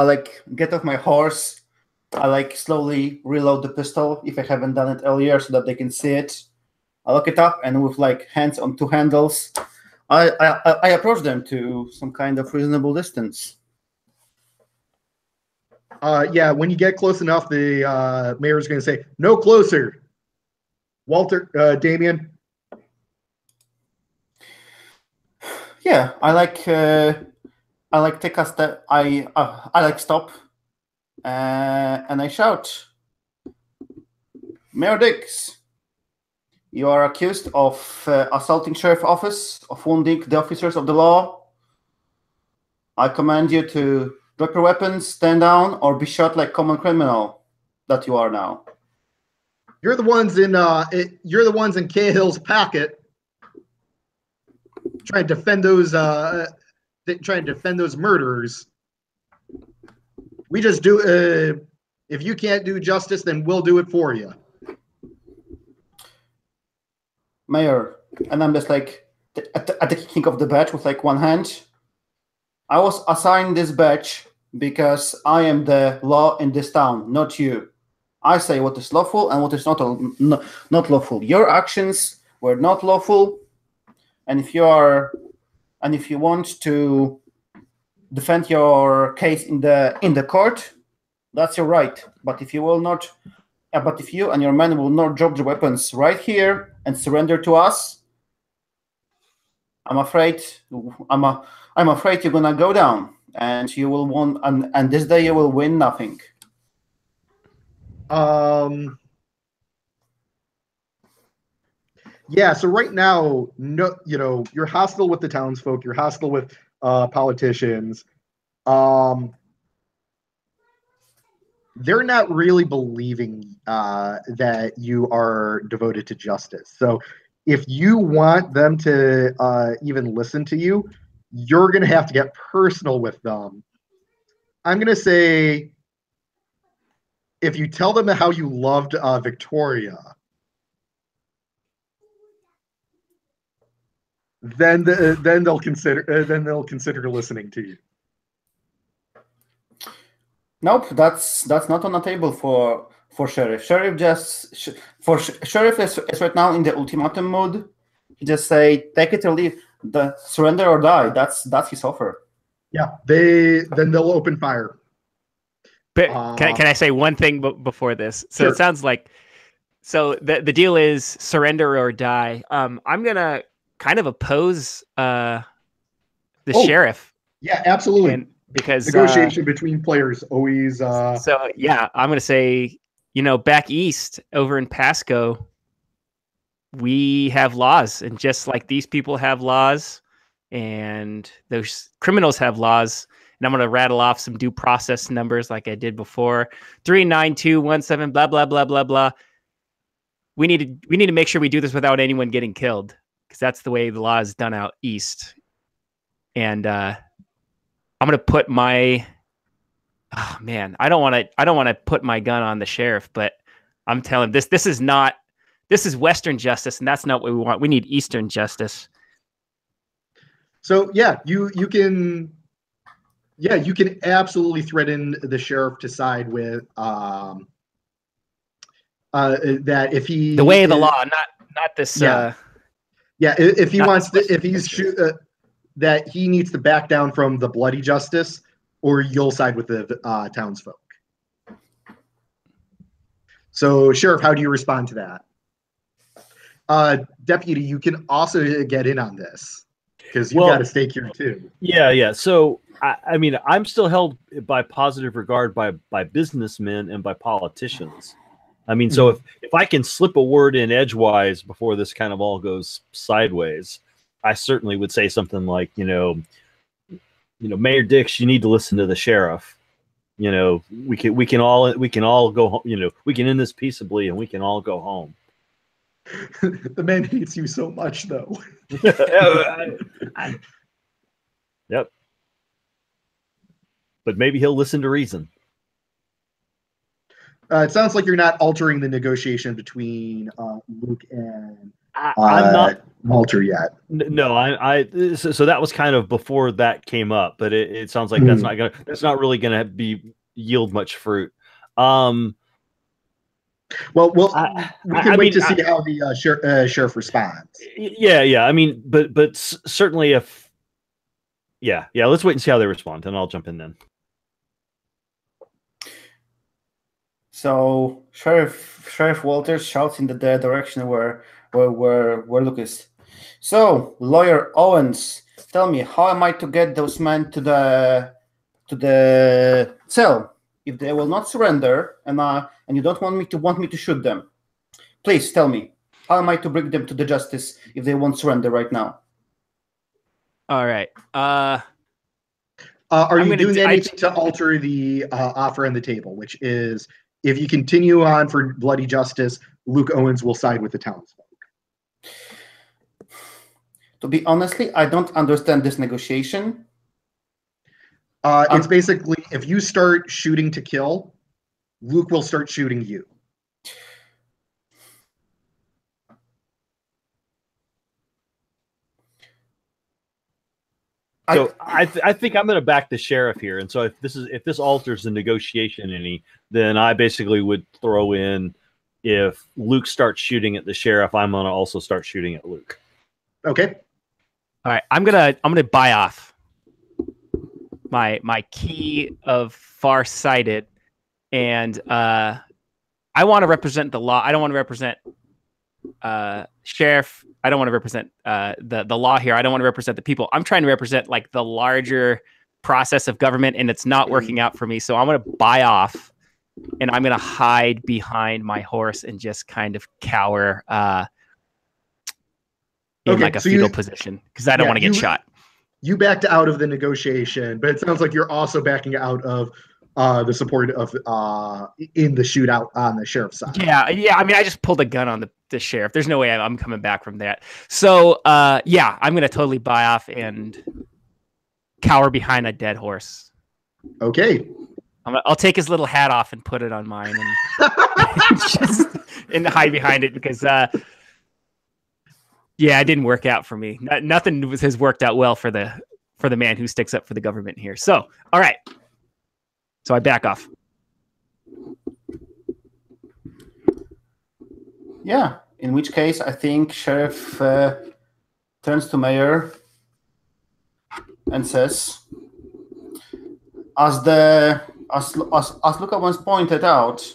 get off my horse. I like slowly reload the pistol if I haven't done it earlier, so that they can see it. I look it up, and with like hands on two handles, I approach them to some kind of reasonable distance. Yeah, when you get close enough, the mayor's going to say, "No closer." Walter, Damien. Yeah, I like take a step. I like stop, and I shout, Mayor Dix, you are accused of assaulting sheriff office, of wounding the officers of the law. I command you to drop your weapons, stand down, or be shot like common criminal that you are now. You're the ones in Cahill's packet trying to defend those murderers. We just do. If you can't do justice, then we'll do it for you. Mayor, and I'm just like at the kicking of the badge with like one hand. I was assigned this badge because I am the law in this town, not you. I say what is lawful and what is not lawful. Your actions were not lawful, and if you want to defend your case in the court, that's your right. But if you will not, but if you and your men will not drop the weapons right here and surrender to us, I'm afraid you're gonna go down, and you will win. And this day you will win nothing. Yeah, so right now, no, you're hostile with the townsfolk, you're hostile with politicians. They're not really believing that you are devoted to justice. So if you want them to even listen to you, you're going to have to get personal with them. I'm going to say, if you tell them how you loved Victoria, then they'll consider listening to you. Nope, that's not on the table for sheriff. Sheriff sheriff is right now in the ultimatum mode. He just say take it or leave, surrender or die. That's his offer. Yeah, they'll open fire. But can I say one thing before this? So Sure. It sounds like the deal is surrender or die. I'm gonna kind of oppose the sheriff. Yeah, absolutely. Because negotiation between players always. So yeah, I'm gonna say, back east over in Pasco, we have laws, and just like these people have laws, and those criminals have laws. And I'm going to rattle off some due process numbers like I did before. 39217, blah, blah, blah, blah, blah. We need to make sure we do this without anyone getting killed, because that's the way the law is done out east. And I'm going to put my I don't want to put my gun on the sheriff, but I'm telling him this is Western justice, and that's not what we want. We need Eastern justice. So yeah, you can absolutely threaten the sheriff to side with that if he the way of the law, not this. If he wants to, if he's that he needs to back down from the bloody justice, or you'll side with the townsfolk. So sheriff, how do you respond to that? Deputy, you can also get in on this, because you've got a stake here too. Yeah. So I mean, I'm still held by positive regard by businessmen and by politicians. I mean, so if I can slip a word in edgewise before this kind of all goes sideways, I certainly would say something like, Mayor Dix, you need to listen to the sheriff. We can all go home. We can end this peaceably, and we can all go home. The man hates you so much, though. Yep. But maybe he'll listen to reason. It sounds like you're not altering the negotiation between Luke and I'm not Walter yet. No, so that was kind of before that came up, but it sounds like that's not really gonna yield much fruit. Well, we can wait to see how the sheriff responds. Yeah. I mean, but certainly if let's wait and see how they respond, and I'll jump in then. So Sheriff Walters shouts in the direction where Luke is. So, Lawyer Owens, tell me, how am I to get those men to the cell if they will not surrender and you don't want me to shoot them? Please tell me, how am I to bring them to the justice if they won't surrender right now? All right. Are you doing anything to alter the offer on the table, which is if you continue on for bloody justice, Luke Owens will side with the townsfolk? To be honestly, I don't understand this negotiation. It's basically if you start shooting to kill, Luke will start shooting you. So I think I'm going to back the sheriff here, and so if this alters the negotiation any, then I basically would throw in if Luke starts shooting at the sheriff, I'm going to also start shooting at Luke. Okay. All right, I'm gonna buy off my key of farsighted, and I want to represent the law. I don't want to represent sheriff. I don't want to represent the law here. I don't want to represent the people. I'm trying to represent like the larger process of government, and it's not working out for me. So I'm gonna buy off, and I'm gonna hide behind my horse and just kind of cower. In like a fetal position because I don't want to get shot. You backed out of the negotiation, but it sounds like you're also backing out of the support of in the shootout on the sheriff's side. Yeah. I mean, I just pulled a gun on the sheriff. There's no way I'm coming back from that. So I'm gonna totally buy off and cower behind a dead horse. Okay. I'll take his little hat off and put it on mine and hide behind it because. Yeah, it didn't work out for me. Nothing has worked out well for the man who sticks up for the government here. So, all right. So I back off. Yeah, in which case I think Sheriff turns to Mayor and says, as Luca once pointed out,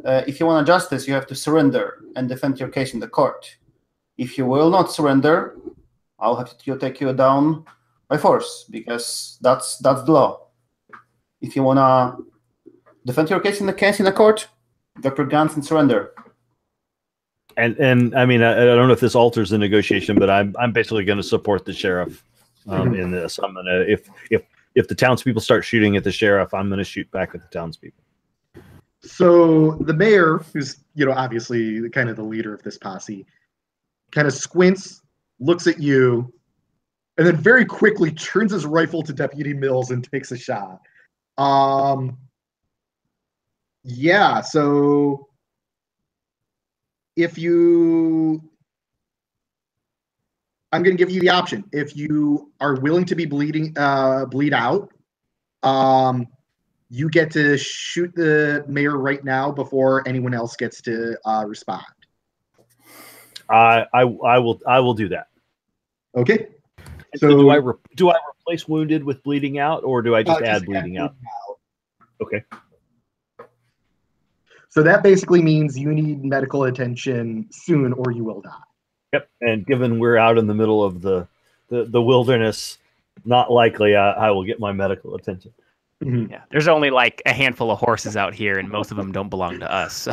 if you want justice, you have to surrender and defend your case in the court. If you will not surrender, I'll have to take you down by force because that's the law. If you wanna defend your case in the court, drop your guns and surrender. And I mean, I don't know if this alters the negotiation, but I'm basically going to support the sheriff in this. I'm gonna if the townspeople start shooting at the sheriff, I'm going to shoot back at the townspeople. So the mayor, who's obviously kind of the leader of this posse, kind of squints, looks at you, and then very quickly turns his rifle to Deputy Mills and takes a shot. Yeah, so I'm going to give you the option. If you are willing to be bleed out, you get to shoot the mayor right now before anyone else gets to respond. I will do that. Okay. So do I replace wounded with bleeding out, or do I just add bleeding out? Okay. So that basically means you need medical attention soon, or you will die. Yep. And given we're out in the middle of the wilderness, not likely I will get my medical attention. Mm-hmm. Yeah, there's only like a handful of horses out here, and most of them don't belong to us. So,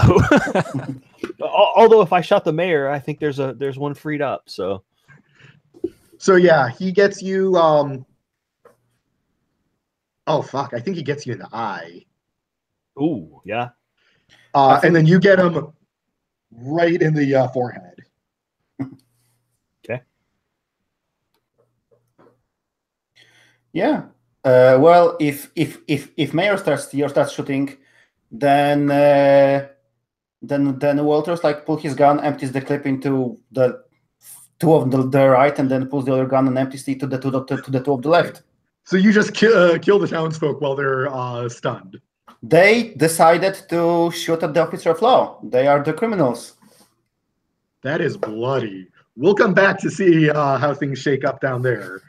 although if I shot the mayor, I think there's one freed up. So yeah, he gets you. Oh fuck! I think he gets you in the eye. Ooh, yeah. And then you get him right in the forehead. Okay. Yeah. Well, if Mayor starts shooting, then Then Walters like pull his gun, empties the clip into the two of the right, and then pulls the other gun and empties it to the two of the left. So you just kill the townsfolk while they're stunned. They decided to shoot at the officer of law. They are the criminals. That is bloody. We'll come back to see how things shake up down there.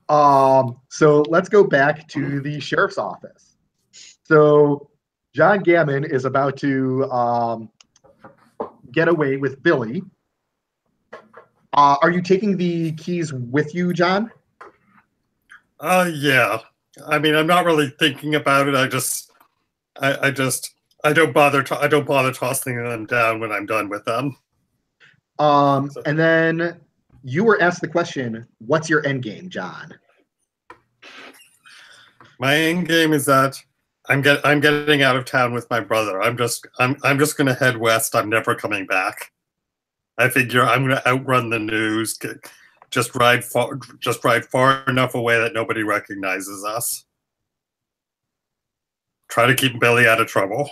So let's go back to the sheriff's office. So John Gammon is about to get away with Billy. Are you taking the keys with you, John? Yeah. I mean, I'm not really thinking about it. I don't bother tossing them down when I'm done with them. And then you were asked the question, what's your end game, John? My end game is that I'm getting out of town with my brother. I'm just going to head west. I'm never coming back. I figure I'm going to outrun the news. Just ride far enough away that nobody recognizes us. Try to keep Billy out of trouble.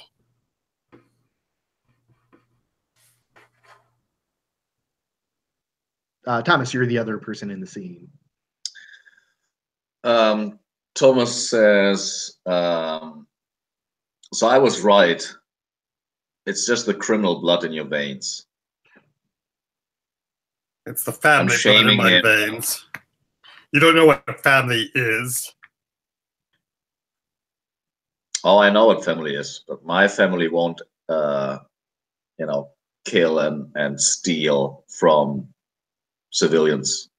Thomas, you're the other person in the scene. Thomas says, so I was right. It's just the criminal blood in your veins. It's the family blood in my veins. You don't know what a family is. Oh, I know what family is, but my family won't, kill and steal from civilians.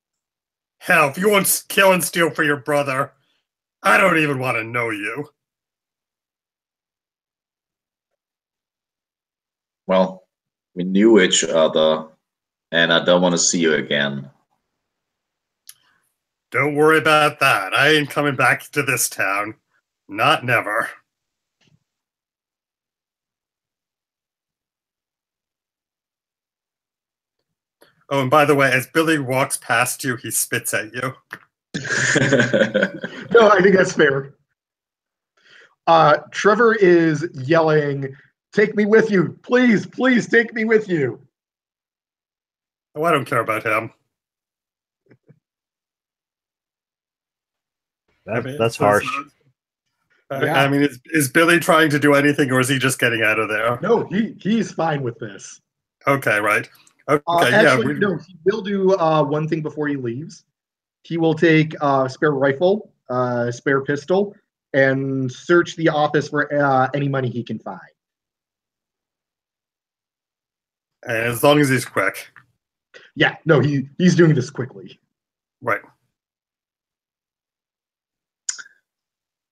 Hell, if you won't kill and steal for your brother, I don't even want to know you. Well, we knew each other, and I don't want to see you again. Don't worry about that. I ain't coming back to this town. Not never. Oh, and by the way, as Billy walks past you, he spits at you. No, I think that's fair. Trevor is yelling, "Take me with you. Please, please take me with you." Oh, I don't care about him. That's harsh. I mean, is Billy trying to do anything, or is he just getting out of there? No, he's fine with this. Okay, right. Okay, actually, no, he will do one thing before he leaves. He will take a spare rifle, spare pistol, and search the office for any money he can find. And as long as he's quick. Yeah, no, he's doing this quickly. Right.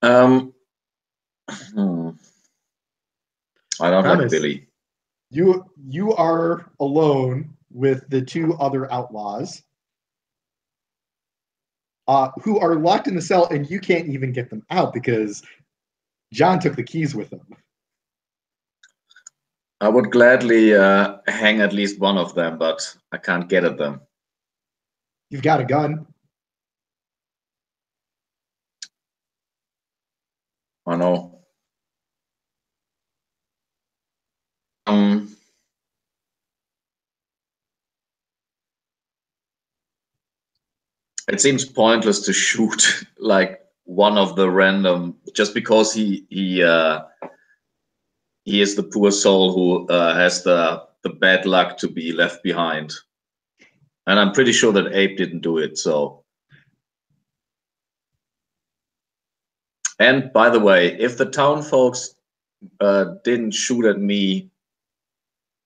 I don't Thomas, like Billy. You are alone with the two other outlaws who are locked in the cell, and you can't even get them out because John took the keys with him. I would gladly hang at least one of them, but I can't get at them. You've got a gun. I know. It seems pointless to shoot like one of the random just because he is the poor soul who has the bad luck to be left behind. And I'm pretty sure that Abe didn't do it, so. And by the way, if the town folks didn't shoot at me,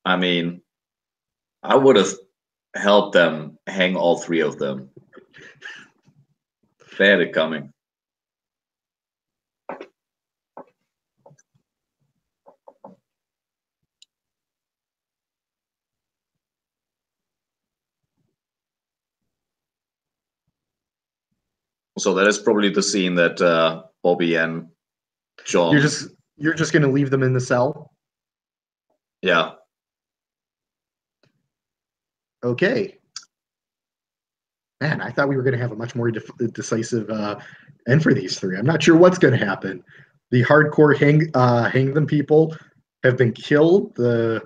I mean, I would have helped them hang all three of them. They had it coming. So that is probably the scene that Bobby and John. You're just going to leave them in the cell? Yeah. Okay. Man, I thought we were going to have a much more decisive end for these three. I'm not sure what's going to happen. The hardcore hang them people have been killed. The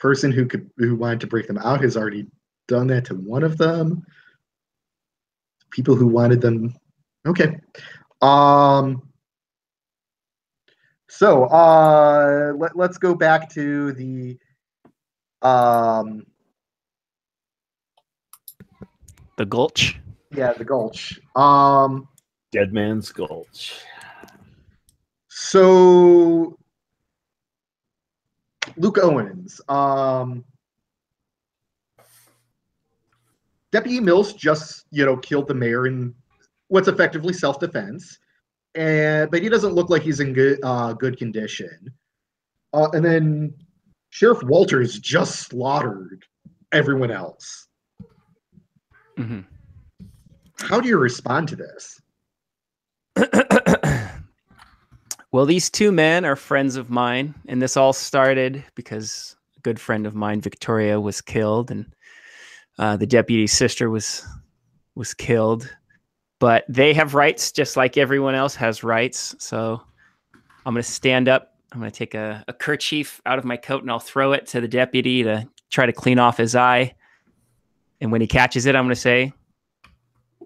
person who wanted to break them out has already done that to one of them. People who wanted them. Okay. So let's go back to the Gulch. Yeah, the Gulch. Dead Man's Gulch. So Luke Owens. Deputy Mills just, killed the mayor in what's effectively self-defense, but he doesn't look like he's in good condition. And then Sheriff Walters just slaughtered everyone else. Mm-hmm. How do you respond to this? Well, these two men are friends of mine, and this all started because a good friend of mine, Victoria, was killed, and the deputy's sister was killed. But they have rights just like everyone else has rights. So I'm going to stand up. I'm going to take a kerchief out of my coat, and I'll throw it to the deputy to try to clean off his eye. And when he catches it, I'm going to say,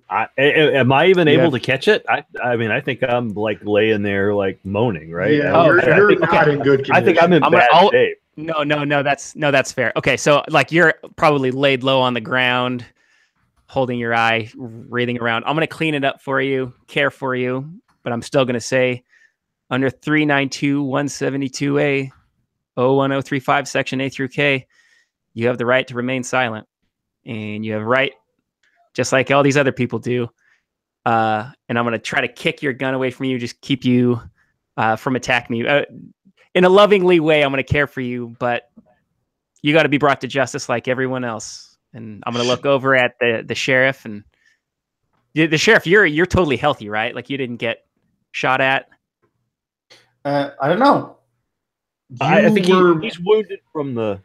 am I even able to catch it? I mean, I think I'm like laying there like moaning, right? Yeah, you're not in good condition. I think I'm in bad shape. No, that's fair. Okay, so like you're probably laid low on the ground, holding your eye, breathing around. I'm going to clean it up for you, care for you, but I'm still going to say under 392-172A 01035 section A through K, you have the right to remain silent, and you have a right, just like all these other people do. And I'm going to try to kick your gun away from you, just keep you from attacking me. In a lovingly way, I'm going to care for you, but you got to be brought to justice like everyone else. And I'm going to look over at the sheriff, and the sheriff, you're totally healthy, right? Like you didn't get shot at. I don't know. I think he's wounded from the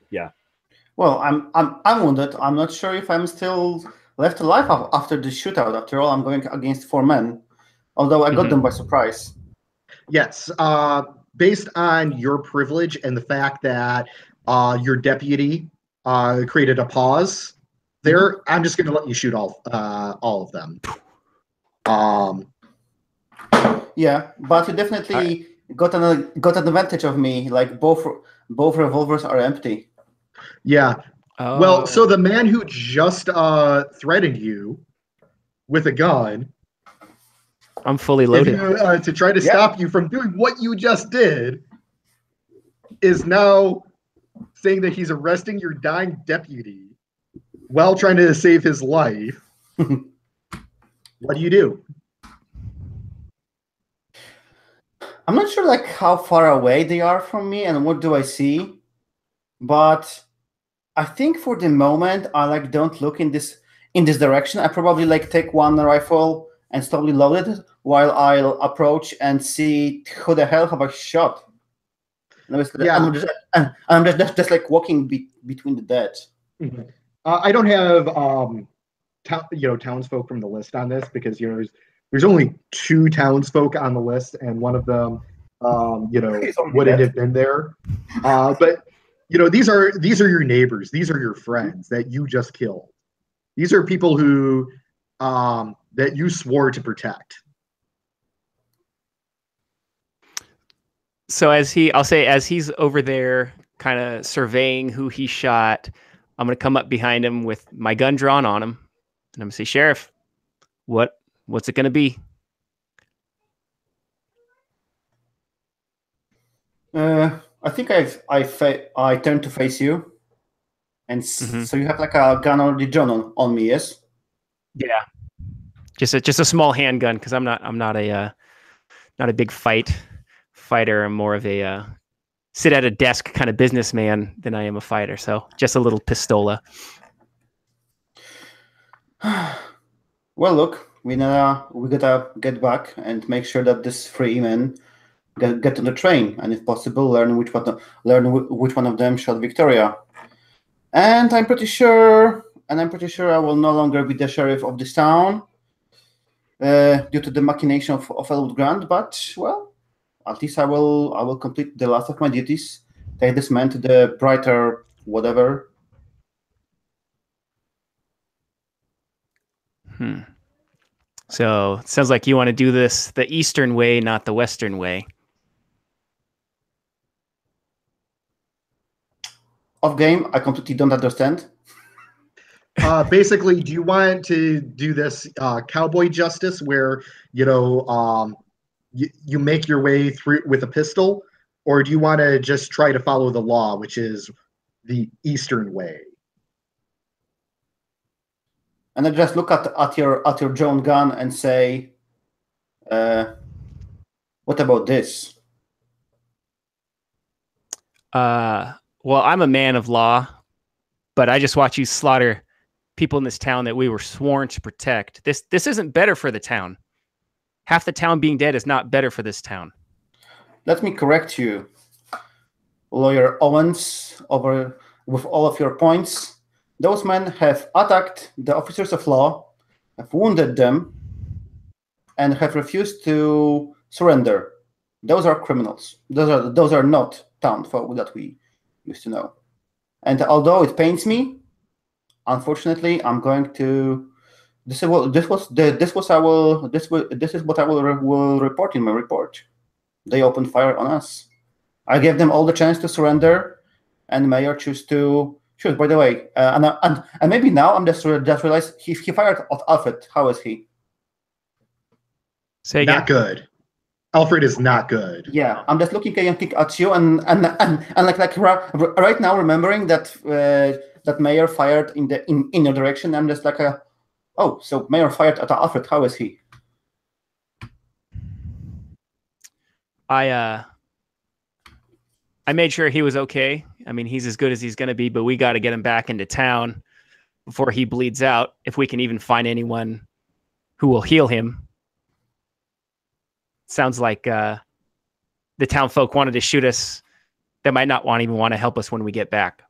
Well, I'm wounded. I'm not sure if I'm still left alive after the shootout. After all, I'm going against 4 men, although I got them by surprise. Yes, based on your privilege and the fact that your deputy created a pause there, I'm just going to let you shoot all of them. Yeah, but you definitely got an advantage of me. Like both revolvers are empty. Yeah. Oh. Well, so the man who just threatened you with a gun, I'm fully loaded, to try to stop you from doing what you just did, is now saying that he's arresting your dying deputy while trying to save his life. What do you do? I'm not sure like how far away they are from me and what do I see, but I think for the moment I like don't look in this direction. I probably like take one rifle and slowly load it while I'll approach and see who the hell have I shot. And I'm just like walking between the dead. Mm-hmm. I don't have townsfolk from the list on this because there's only 2 townsfolk on the list, and one of them wouldn't have been there. But these are your neighbors. These are your friends that you just killed. These are people who that you swore to protect. So as he's over there kind of surveying who he shot, I'm going to come up behind him with my gun drawn on him, and I'm going to say, Sheriff, what's it going to be? I think I turn to face you, and so you have like a gun already drawn on me, yes? Yeah, just a small handgun because I'm not a big fighter. I'm more of a sit at a desk kind of businessman than I am a fighter. So just a little pistola. Well, look, we gotta get back and make sure that this 3 men get on the train, and if possible, learn which one of them shot Victoria. And I'm pretty sure I will no longer be the sheriff of this town due to the machination of Elwood Grant. But well, at least I will complete the last of my duties. Take this man to the brighter whatever. So it sounds like you want to do this the Eastern way, not the Western way. Off game, I completely don't understand. Basically, do you want to do this cowboy justice where, you make your way through with a pistol, or do you want to just try to follow the law, which is the Eastern way? And I just look at your Joan gun and say, what about this? Well, I'm a man of law, but I just watch you slaughter people in this town that we were sworn to protect. This isn't better for the town. Half the town being dead is not better for this town. Let me correct you, Lawyer Owens, with all of your points. Those men have attacked the officers of law, have wounded them, and have refused to surrender. Those are criminals. Those are not town folk that we used to know. And although it pains me, unfortunately, I'm going to. This is what I will report in my report. They opened fire on us. I gave them all the chance to surrender, and the mayor chose to shoot. By the way, and maybe now I'm just realized he fired at Alfred. How is he? Say again. Not good. Alfred is not good. Yeah, I'm just looking at you and like right now remembering that that mayor fired in your direction. I'm just like so mayor fired at Alfred. How is he? I made sure he was okay. I mean, he's as good as he's going to be, but we got to get him back into town before he bleeds out. If we can even find anyone who will heal him. Sounds like the town folk wanted to shoot us. They might not even want to help us when we get back.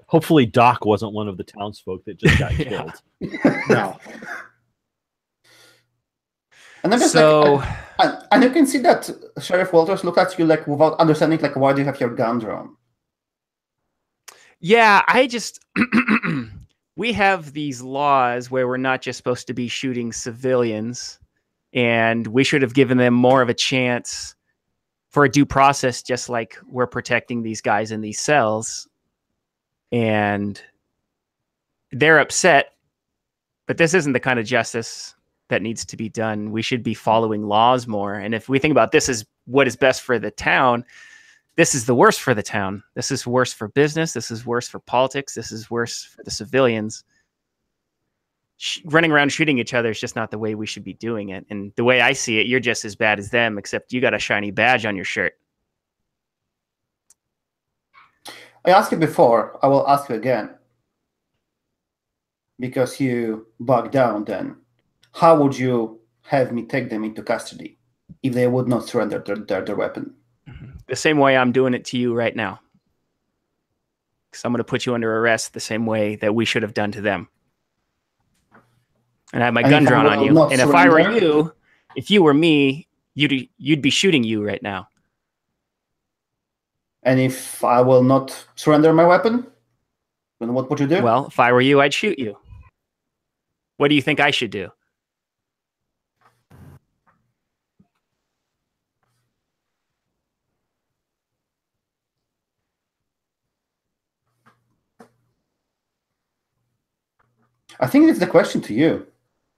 Hopefully Doc wasn't one of the townsfolk that just got killed. No. And I'm just and you can see that Sheriff Walters looked at you like without understanding, like, why do you have your gun drawn? Yeah, we have these laws where we're not just supposed to be shooting civilians, and we should have given them more of a chance for a due process, just like we're protecting these guys in these cells. And they're upset, but this isn't the kind of justice that needs to be done. We should be following laws more. And if we think about this as what is best for the town, this is the worst for the town. This is worse for business. This is worse for politics. This is worse for the civilians. Running around shooting each other is just not the way we should be doing it. And the way I see it, you're just as bad as them, except you got a shiny badge on your shirt. I asked you before, I will ask you again. Because you backed down then, how would you have me take them into custody if they would not surrender their weapon? The same way I'm doing it to you right now. Because I'm going to put you under arrest the same way that we should have done to them. And I have my gun drawn on you. And if I were you, if you were me, you'd be shooting you right now. And if I will not surrender my weapon, then what would you do? Well, if I were you, I'd shoot you. What do you think I should do? I think it's the question to you.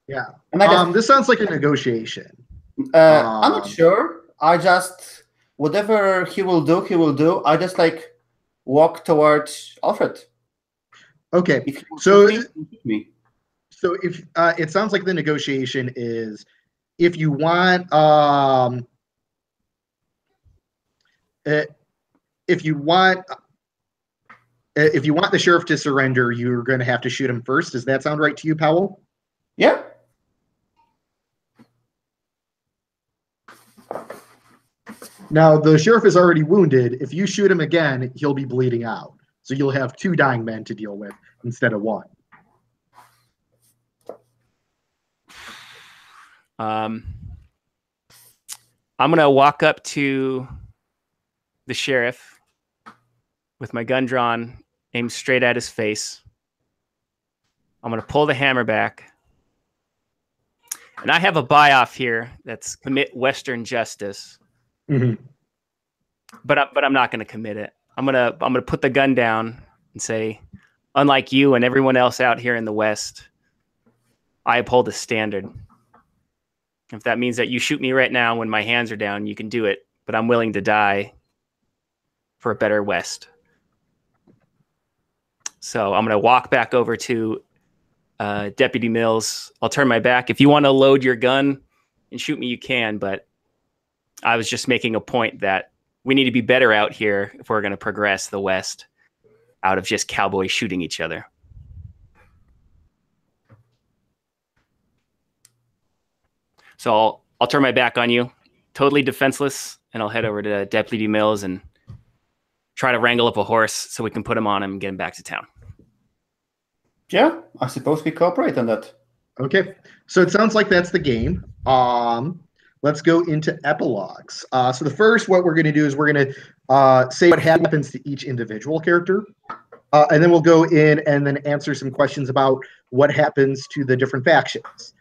Yeah. And this sounds like a negotiation. I'm not sure. I just, whatever he will do. I just like walk towards Alfred. Okay. So if it sounds like the negotiation is, if you want the sheriff to surrender, you're going to have to shoot him first. Does that sound right to you, Powell? Yeah. Now, the sheriff is already wounded. If you shoot him again, he'll be bleeding out. So you'll have 2 dying men to deal with instead of 1. I'm going to walk up to the sheriff with my gun drawn, aimed straight at his face. I'm going to pull the hammer back. And I have a buy-off here that's commit Western justice. Mm-hmm. But I'm not going to commit it. I'm gonna put the gun down and say, unlike you and everyone else out here in the West, I uphold a standard. If that means that you shoot me right now when my hands are down, you can do it. But I'm willing to die for a better West. So I'm gonna walk back over to Deputy Mills. I'll turn my back. If you want to load your gun and shoot me, you can. But I was just making a point that we need to be better out here if we're going to progress the West out of just cowboys shooting each other. So I'll turn my back on you, totally defenseless, and I'll head over to Deputy Mills and try to wrangle up a horse so we can put him on him and get him back to town. Yeah, I suppose we cooperate on that. Okay, so it sounds like that's the game. Let's go into epilogues. So the first, what we're going to do is we're going to say what happens to each individual character, and then we'll go in and then answer some questions about what happens to the different factions.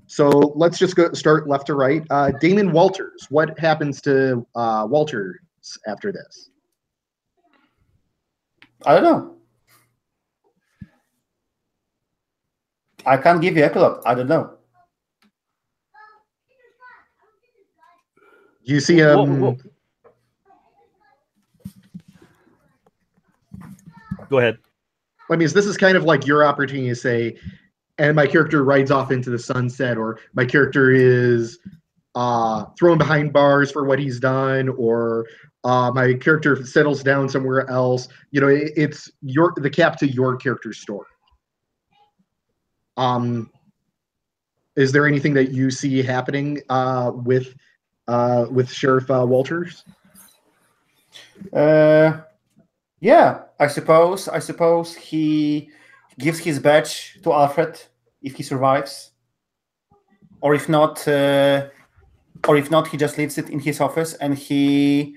So let's just start left to right. Damon Walters, what happens to Walters after this? I don't know. I can't give you epilogue. I don't know. You see Whoa. Go ahead. I mean, this is kind of like your opportunity to say, and my character rides off into the sunset, or my character is thrown behind bars for what he's done, or my character settles down somewhere else. You know, it's the cap to your character's story. Is there anything that you see happening with Sheriff Walters? Yeah, I suppose he gives his badge to Alfred if he survives, or if not, he just leaves it in his office and he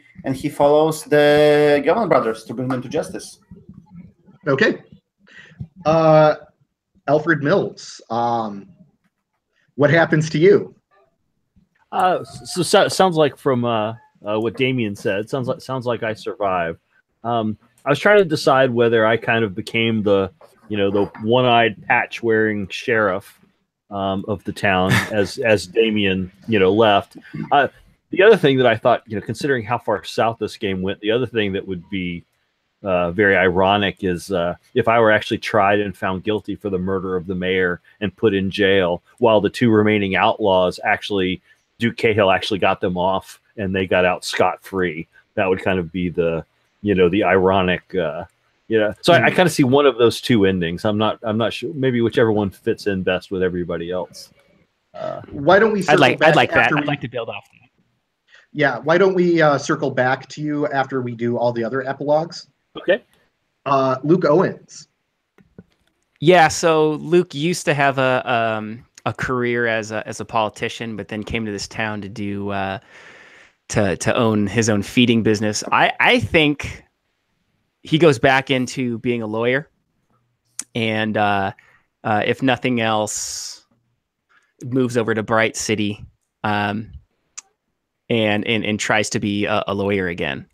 follows the Gauntlet brothers to bring them to justice. Okay. Alfred Mills, what happens to you? So sounds like from what Damien said, sounds like I survived. I was trying to decide whether I kind of became the one-eyed patch-wearing sheriff of the town as Damien left. The other thing that I thought, considering how far south this game went, the other thing that would be very ironic is if I were actually tried and found guilty for the murder of the mayor and put in jail, while the two remaining outlaws Duke Cahill actually got them off and they got out scot-free. That would kind of be the ironic, So I kind of see one of those two endings. I'm not sure. Maybe whichever one fits in best with everybody else. Why don't we? I'd like that. I'd like to build off that. Yeah. Why don't we circle back to you after we do all the other epilogues? Okay. Luke Owens. Yeah. So Luke used to have a career as a politician, but then came to this town to do to own his own feeding business. I think he goes back into being a lawyer, and if nothing else, moves over to Bright City, and tries to be a lawyer again.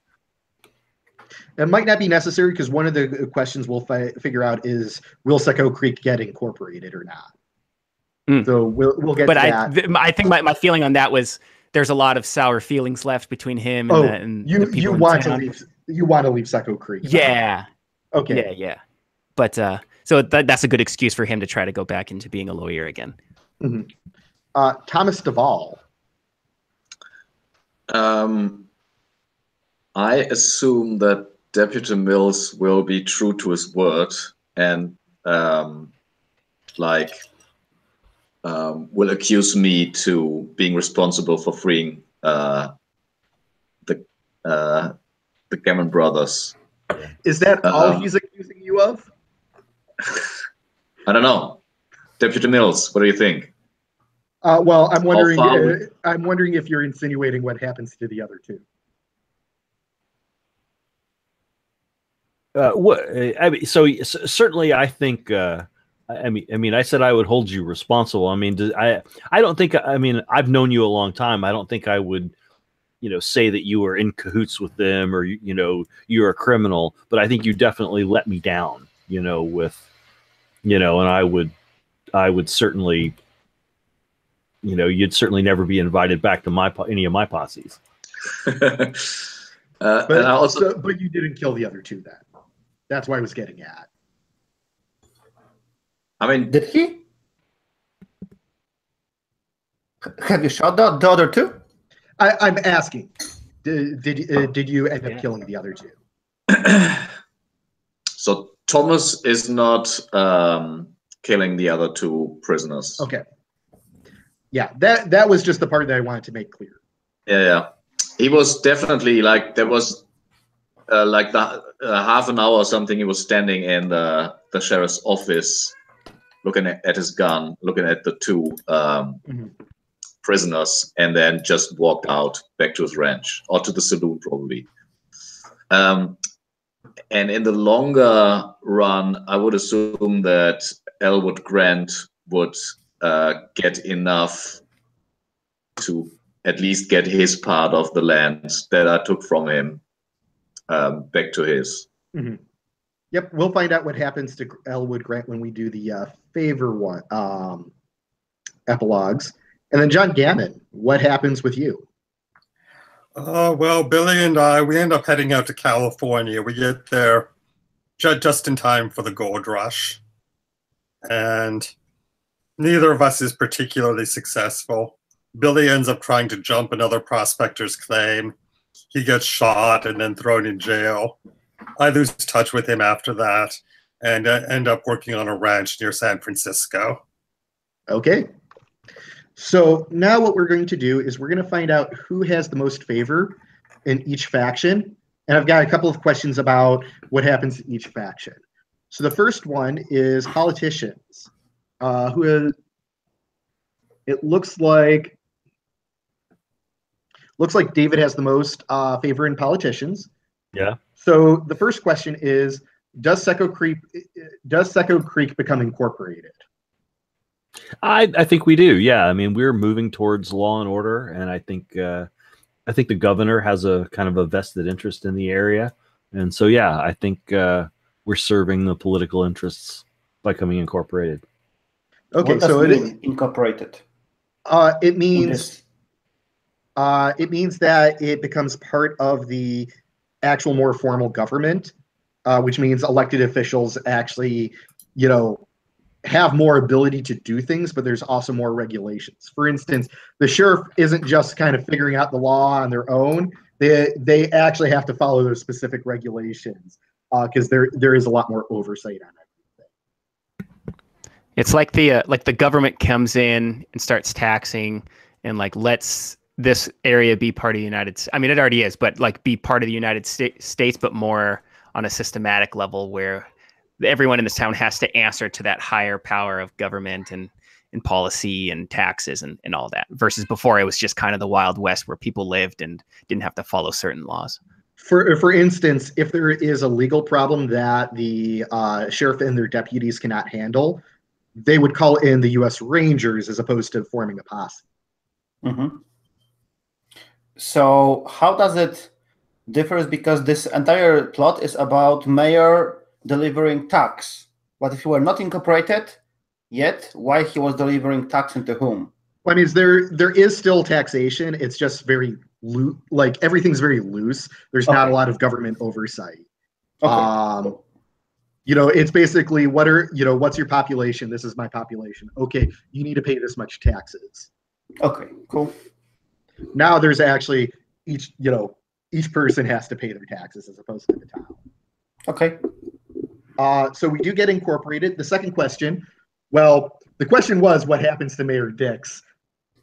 It might not be necessary because one of the questions we'll figure out is, will Seco Creek get incorporated or not? So we'll get to that. I think my feeling on that was there's a lot of sour feelings left between him and the people you in want town. to leave. You want to leave Seco Creek. Yeah. Okay. Yeah. But so that's a good excuse for him to try to go back into being a lawyer again. Mm-hmm. Thomas Duvall. I assume that Deputy Mills will be true to his word and will accuse me to being responsible for freeing the Gammon brothers. Is that all he's accusing you of? I don't know. Deputy Mills, what do you think? Well, I'm wondering if you're insinuating what happens to the other two. I mean, certainly, I think. I mean, I said I would hold you responsible. I mean, I don't think. I mean, I've known you a long time. I don't think I would, say that you were in cahoots with them or you're a criminal. But I think you definitely let me down. With, and I would certainly, you'd certainly never be invited back to any of my posses. But and I also, but you didn't kill the other two then. That's why I was getting at. I mean, Did he? Have you shot the other two? I'm asking. Did you end up killing the other two? so Thomas is not killing the other two prisoners. Okay. Yeah, that was just the part that I wanted to make clear. Yeah. He was definitely like, there was like the half an hour or something. He was standing in the sheriff's office, looking at his gun, looking at the two prisoners, and then just walked out back to his ranch or to the saloon probably. And in the longer run, I would assume that Elwood Grant would get enough to at least get his part of the land that I took from him back to his. Mm-hmm. Yep, we'll find out what happens to Elwood Grant when we do the favor one epilogues. And then John Gammon, what happens with you? Well, Billy and I, we end up heading out to California. We get there just in time for the gold rush. And neither of us is particularly successful. Billy ends up trying to jump another prospector's claim. He gets shot and then thrown in jail. I lose touch with him after that and end up working on a ranch near San Francisco. Okay. So now what we're going to do is we're going to find out who has the most favor in each faction. And I've got a couple of questions about what happens in each faction. So the first one is politicians. It looks like David has the most favor in politicians. Yeah. So the first question is, does Seco Creek become incorporated? I think we do. Yeah. I mean, we're moving towards law and order, and I think the governor has a kind of a vested interest in the area, and so yeah, I think we're serving the political interests by coming incorporated. Okay, what does so it mean, incorporated. It means that it becomes part of the actual more formal government, which means elected officials actually, have more ability to do things, but there's also more regulations. For instance, the sheriff isn't just kind of figuring out the law on their own. They actually have to follow those specific regulations because there is a lot more oversight on everything. It's like the government comes in and starts taxing and lets this area be part of the United States. I mean, it already is, but be part of the United States, but more on a systematic level where everyone in this town has to answer to that higher power of government and policy and taxes and all that, versus before it was just kind of the Wild West where people lived and didn't have to follow certain laws. For instance, if there is a legal problem that the sheriff and their deputies cannot handle, they would call in the U.S. Rangers as opposed to forming a posse. Mm-hmm. So how does it differ? Because this entire plot is about mayor delivering tax. But if you were not incorporated yet, why he was delivering tax and to whom? Well, I mean, there is still taxation. It's just very loose. Everything's very loose. There's not a lot of government oversight. Okay. It's basically what's your population? This is my population. Okay, you need to pay this much taxes. Okay, cool. Now there's actually each person has to pay their taxes as opposed to the town. Okay. So we do get incorporated. The second question, the question was, what happens to Mayor Dix?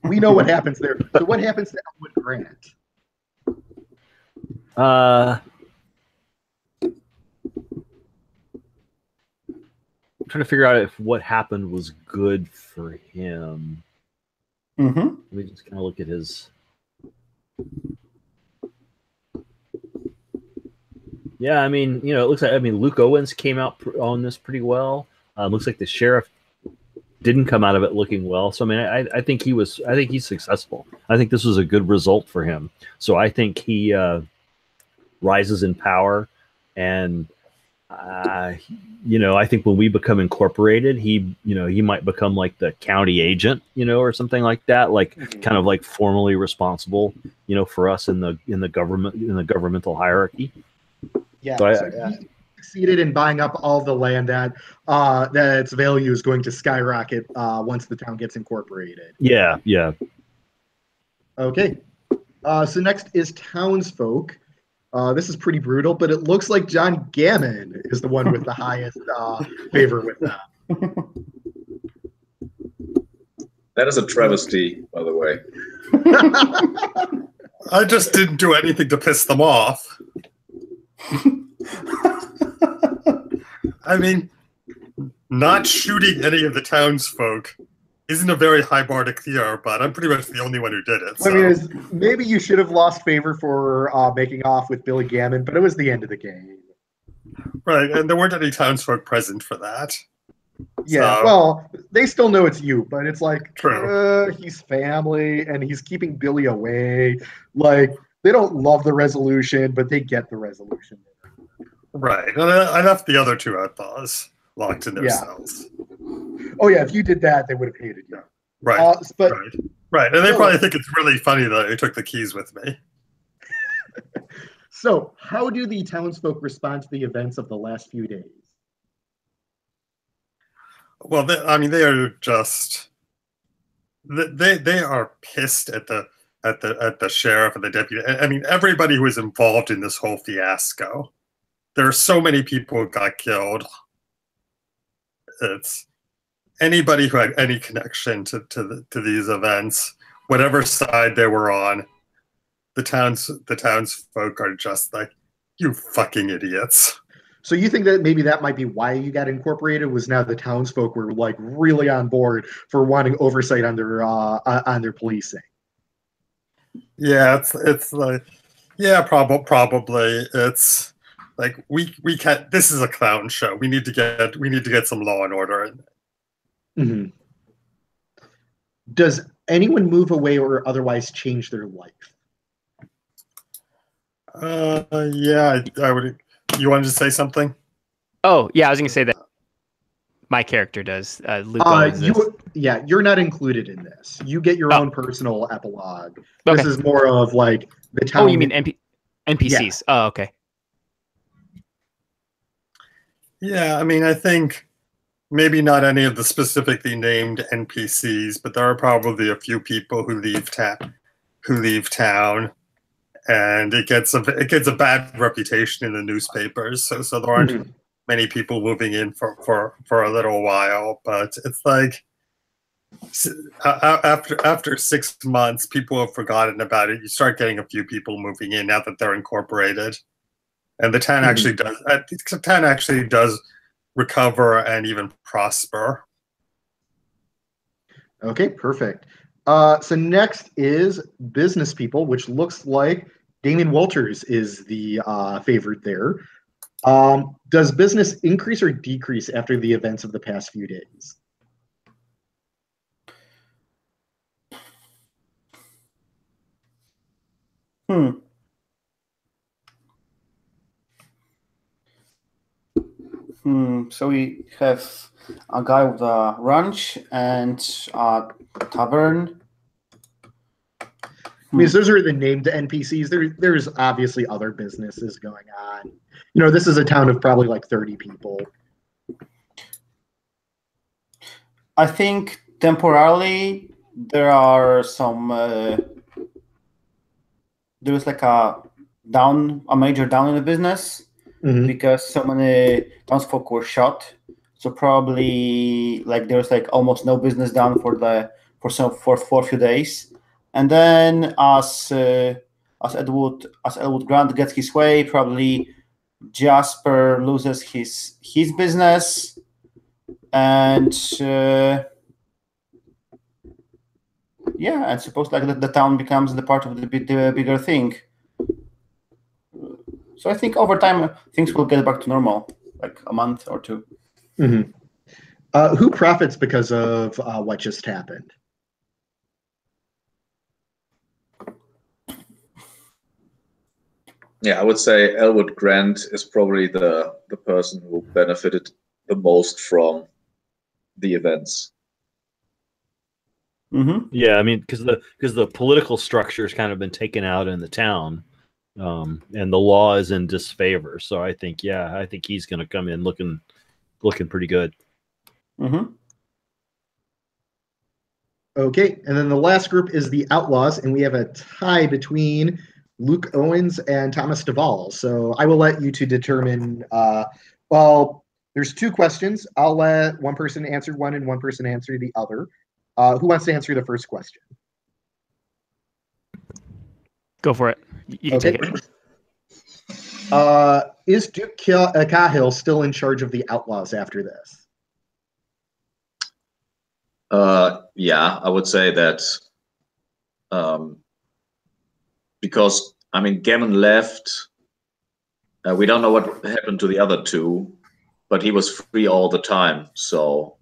We know what happens there. So what happens to Elwood Grant? I'm trying to figure out if what happened was good for him. Mm-hmm. Let me just kind of look at his. Yeah, I mean, you know, it looks like Luke Owens came out on this pretty well. Looks like the sheriff didn't come out of it looking well. So I mean, I think he's successful. I think this was a good result for him. So I think he rises in power, and you know, I think when we become incorporated, he might become like the county agent, you know, or something like that, like kind of like formally responsible, you know, for us in the governmental hierarchy. Yeah, So so he succeeded in buying up all the land that its value is going to skyrocket once the town gets incorporated. Yeah. Okay. So next is townsfolk. This is pretty brutal, but it looks like John Gammon is the one with the highest favor with them. That is a travesty, by the way. I just didn't do anything to piss them off. I mean, not shooting any of the townsfolk isn't a very high bar to clear, but I'm pretty much the only one who did it. So. I mean, maybe you should have lost favor for making off with Billy Gammon, but it was the end of the game. Right, and there weren't any townsfolk present for that. Yeah, So. well, they still know it's you, but it's like, True. He's family, and he's keeping Billy away. Like, they don't love the resolution, but they get the resolution. Right, and I left the other two outlaws locked in their cells. Oh yeah, if you did that, they would have hated you. Right, but right, and they probably think it's really funny that I took the keys with me. So, how do the townsfolk respond to the events of the last few days? Well, they are just they are pissed at the sheriff and the deputy. I mean, everybody who was involved in this whole fiasco. There are so many people who got killed. It's anybody who had any connection to these events, whatever side they were on. The townsfolk are just like, you fucking idiots. So you think that maybe that might be why you got incorporated, was now the townsfolk were like really on board for wanting oversight on their policing? Yeah, it's like, yeah, probably it's like we can't. This is a clown show. We need to get some law and order in. Mm-hmm. Does anyone move away or otherwise change their life? Yeah, I would. You wanted to say something? Oh, yeah, I was going to say that my character does. Luke owns this. You're not included in this. You get your own personal epilogue. Okay. This is more of like the town. Oh, you mean NPCs? Yeah. Oh, okay. Yeah, I mean, I think maybe not any of the specifically named NPCs, but there are probably a few people who leave town, and it gets a bad reputation in the newspapers. So there aren't many people moving in for a little while. But it's like after 6 months, people have forgotten about it. You start getting a few people moving in now that they're incorporated. And the town actually does recover and even prosper. Okay, perfect. So next is business people, which looks like Damien Walters is the favorite there. Does business increase or decrease after the events of the past few days? So we have a guy with a ranch and a tavern. I mean, those are the named NPCs. There's obviously other businesses going on. You know, this is a town of probably like 30 people. I think temporarily there are some. There was like a major down in the business. Mm-hmm. Because so many townsfolk were shot, so probably like there was like almost no business done for a few days, and then as Elwood Grant gets his way, probably Jasper loses his business, and and suppose like the town becomes the part of the bigger thing. So I think over time things will get back to normal, like a month or two. Mm-hmm. Who profits because of what just happened? Yeah, I would say Elwood Grant is probably the person who benefited the most from the events. Mm-hmm. Yeah, I mean, because the political structure has kind of been taken out in the town, and the law is in disfavor. So I think he's going to come in looking pretty good. Mm-hmm. Okay, and then the last group is the Outlaws, and we have a tie between Luke Owens and Thomas Duvall. So I will let you two determine. Well, there's two questions. I'll let one person answer one and one person answer the other. Who wants to answer the first question? Go for it. You can take it. Is Duke Cahill still in charge of the Outlaws after this? Yeah, I would say that because, I mean, Gammon left. We don't know what happened to the other two, but he was free all the time. So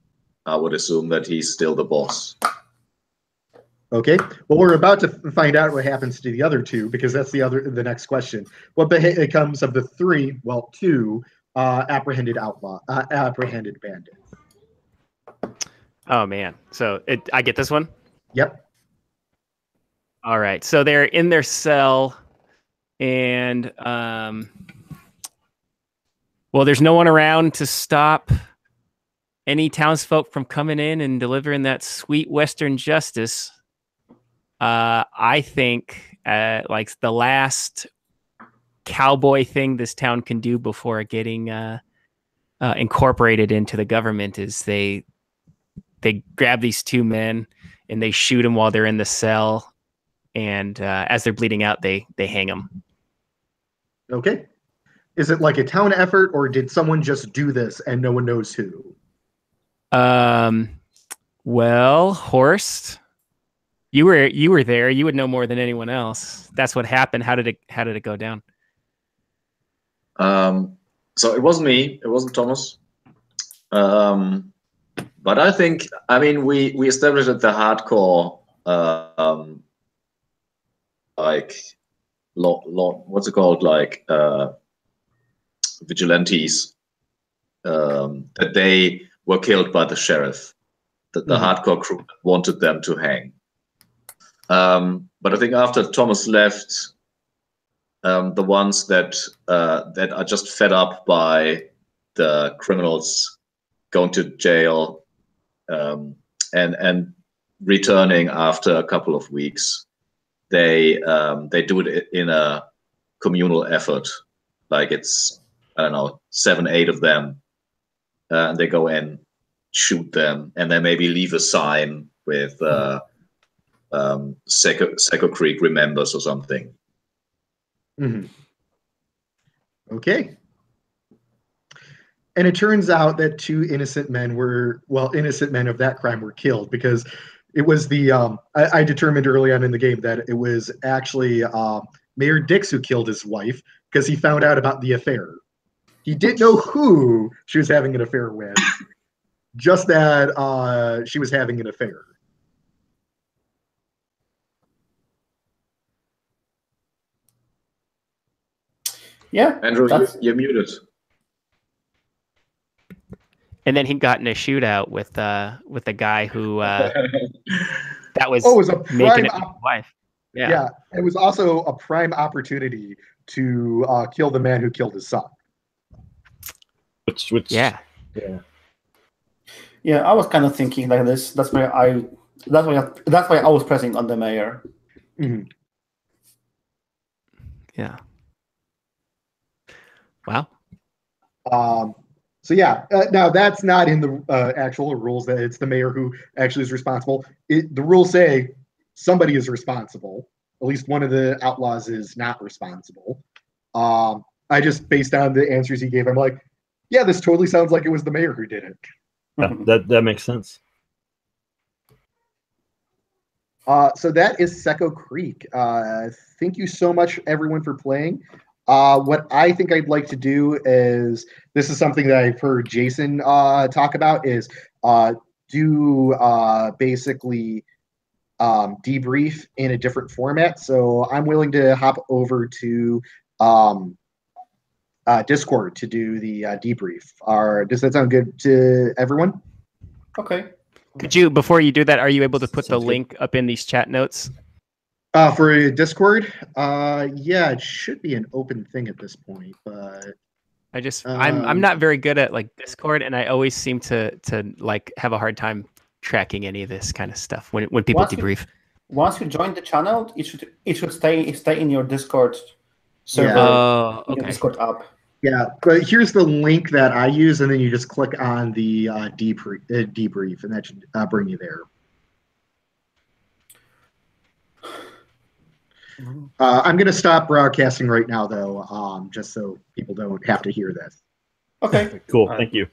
I would assume that he's still the boss. Okay. Well, we're about to find out what happens to the other two because that's the next question. What becomes of the three? Well, two apprehended bandits. Oh man. So I get this one? Yep. All right. So they're in their cell and well, there's no one around to stop any townsfolk from coming in and delivering that sweet Western justice. I think like the last cowboy thing this town can do before getting incorporated into the government is they grab these two men and they shoot them while they're in the cell, and as they're bleeding out, they hang them. Okay. Is it like a town effort, or did someone just do this and no one knows who? Well, Horst, you were there. You would know more than anyone else. That's what happened. How did it go down? So it wasn't me. It wasn't Thomas. But I think, I mean, we established that the hardcore, like, what's it called, like vigilantes, that they were killed by the sheriff. That the hardcore crew wanted them to hang. But I think after Thomas left, the ones that are just fed up by the criminals going to jail and returning after a couple of weeks, they do it in a communal effort. Like it's, I don't know, 7, 8 of them, and they go in, shoot them, and then maybe leave a sign with Seco Creek remembers or something. Mm-hmm. Okay. And it turns out that 2 innocent men of that crime were killed because it was I determined early on in the game that it was actually Mayor Dix who killed his wife because he found out about the affair. He didn't know who she was having an affair with, just that she was having an affair. Yeah, Andrew, you're muted. And then he got in a shootout with a guy who that was it was a prime making it with his wife. Yeah, it was also a prime opportunity to kill the man who killed his son. Which yeah. I was kind of thinking like this. That's why I was pressing on the mayor. Mm-hmm. Yeah. Wow. So yeah, now that's not in the actual rules that it's the mayor who actually is responsible. The rules say somebody is responsible. At least one of the outlaws is not responsible. I just, based on the answers he gave, I'm like, yeah, this totally sounds like it was the mayor who did it. Yeah, that makes sense. So that is Seco Creek. Thank you so much, everyone, for playing. What I think I'd like to do is, this is something that I've heard Jason talk about, is do basically debrief in a different format. So I'm willing to hop over to Discord to do the debrief. Does that sound good to everyone? Okay. Could you, before you do that, are you able to put the Sounds good. link up in these chat notes? For Discord, yeah, it should be an open thing at this point, but I'm not very good at like Discord, and I always seem to like have a hard time tracking any of this kind of stuff when people debrief. Once you join the channel, it should stay in your Discord server, Yeah. in your Discord app. Yeah, but here's the link that I use, and then you just click on the debrief, and that should bring you there. I'm going to stop broadcasting right now, though, just so people don't have to hear this. Okay. Cool. Thank you.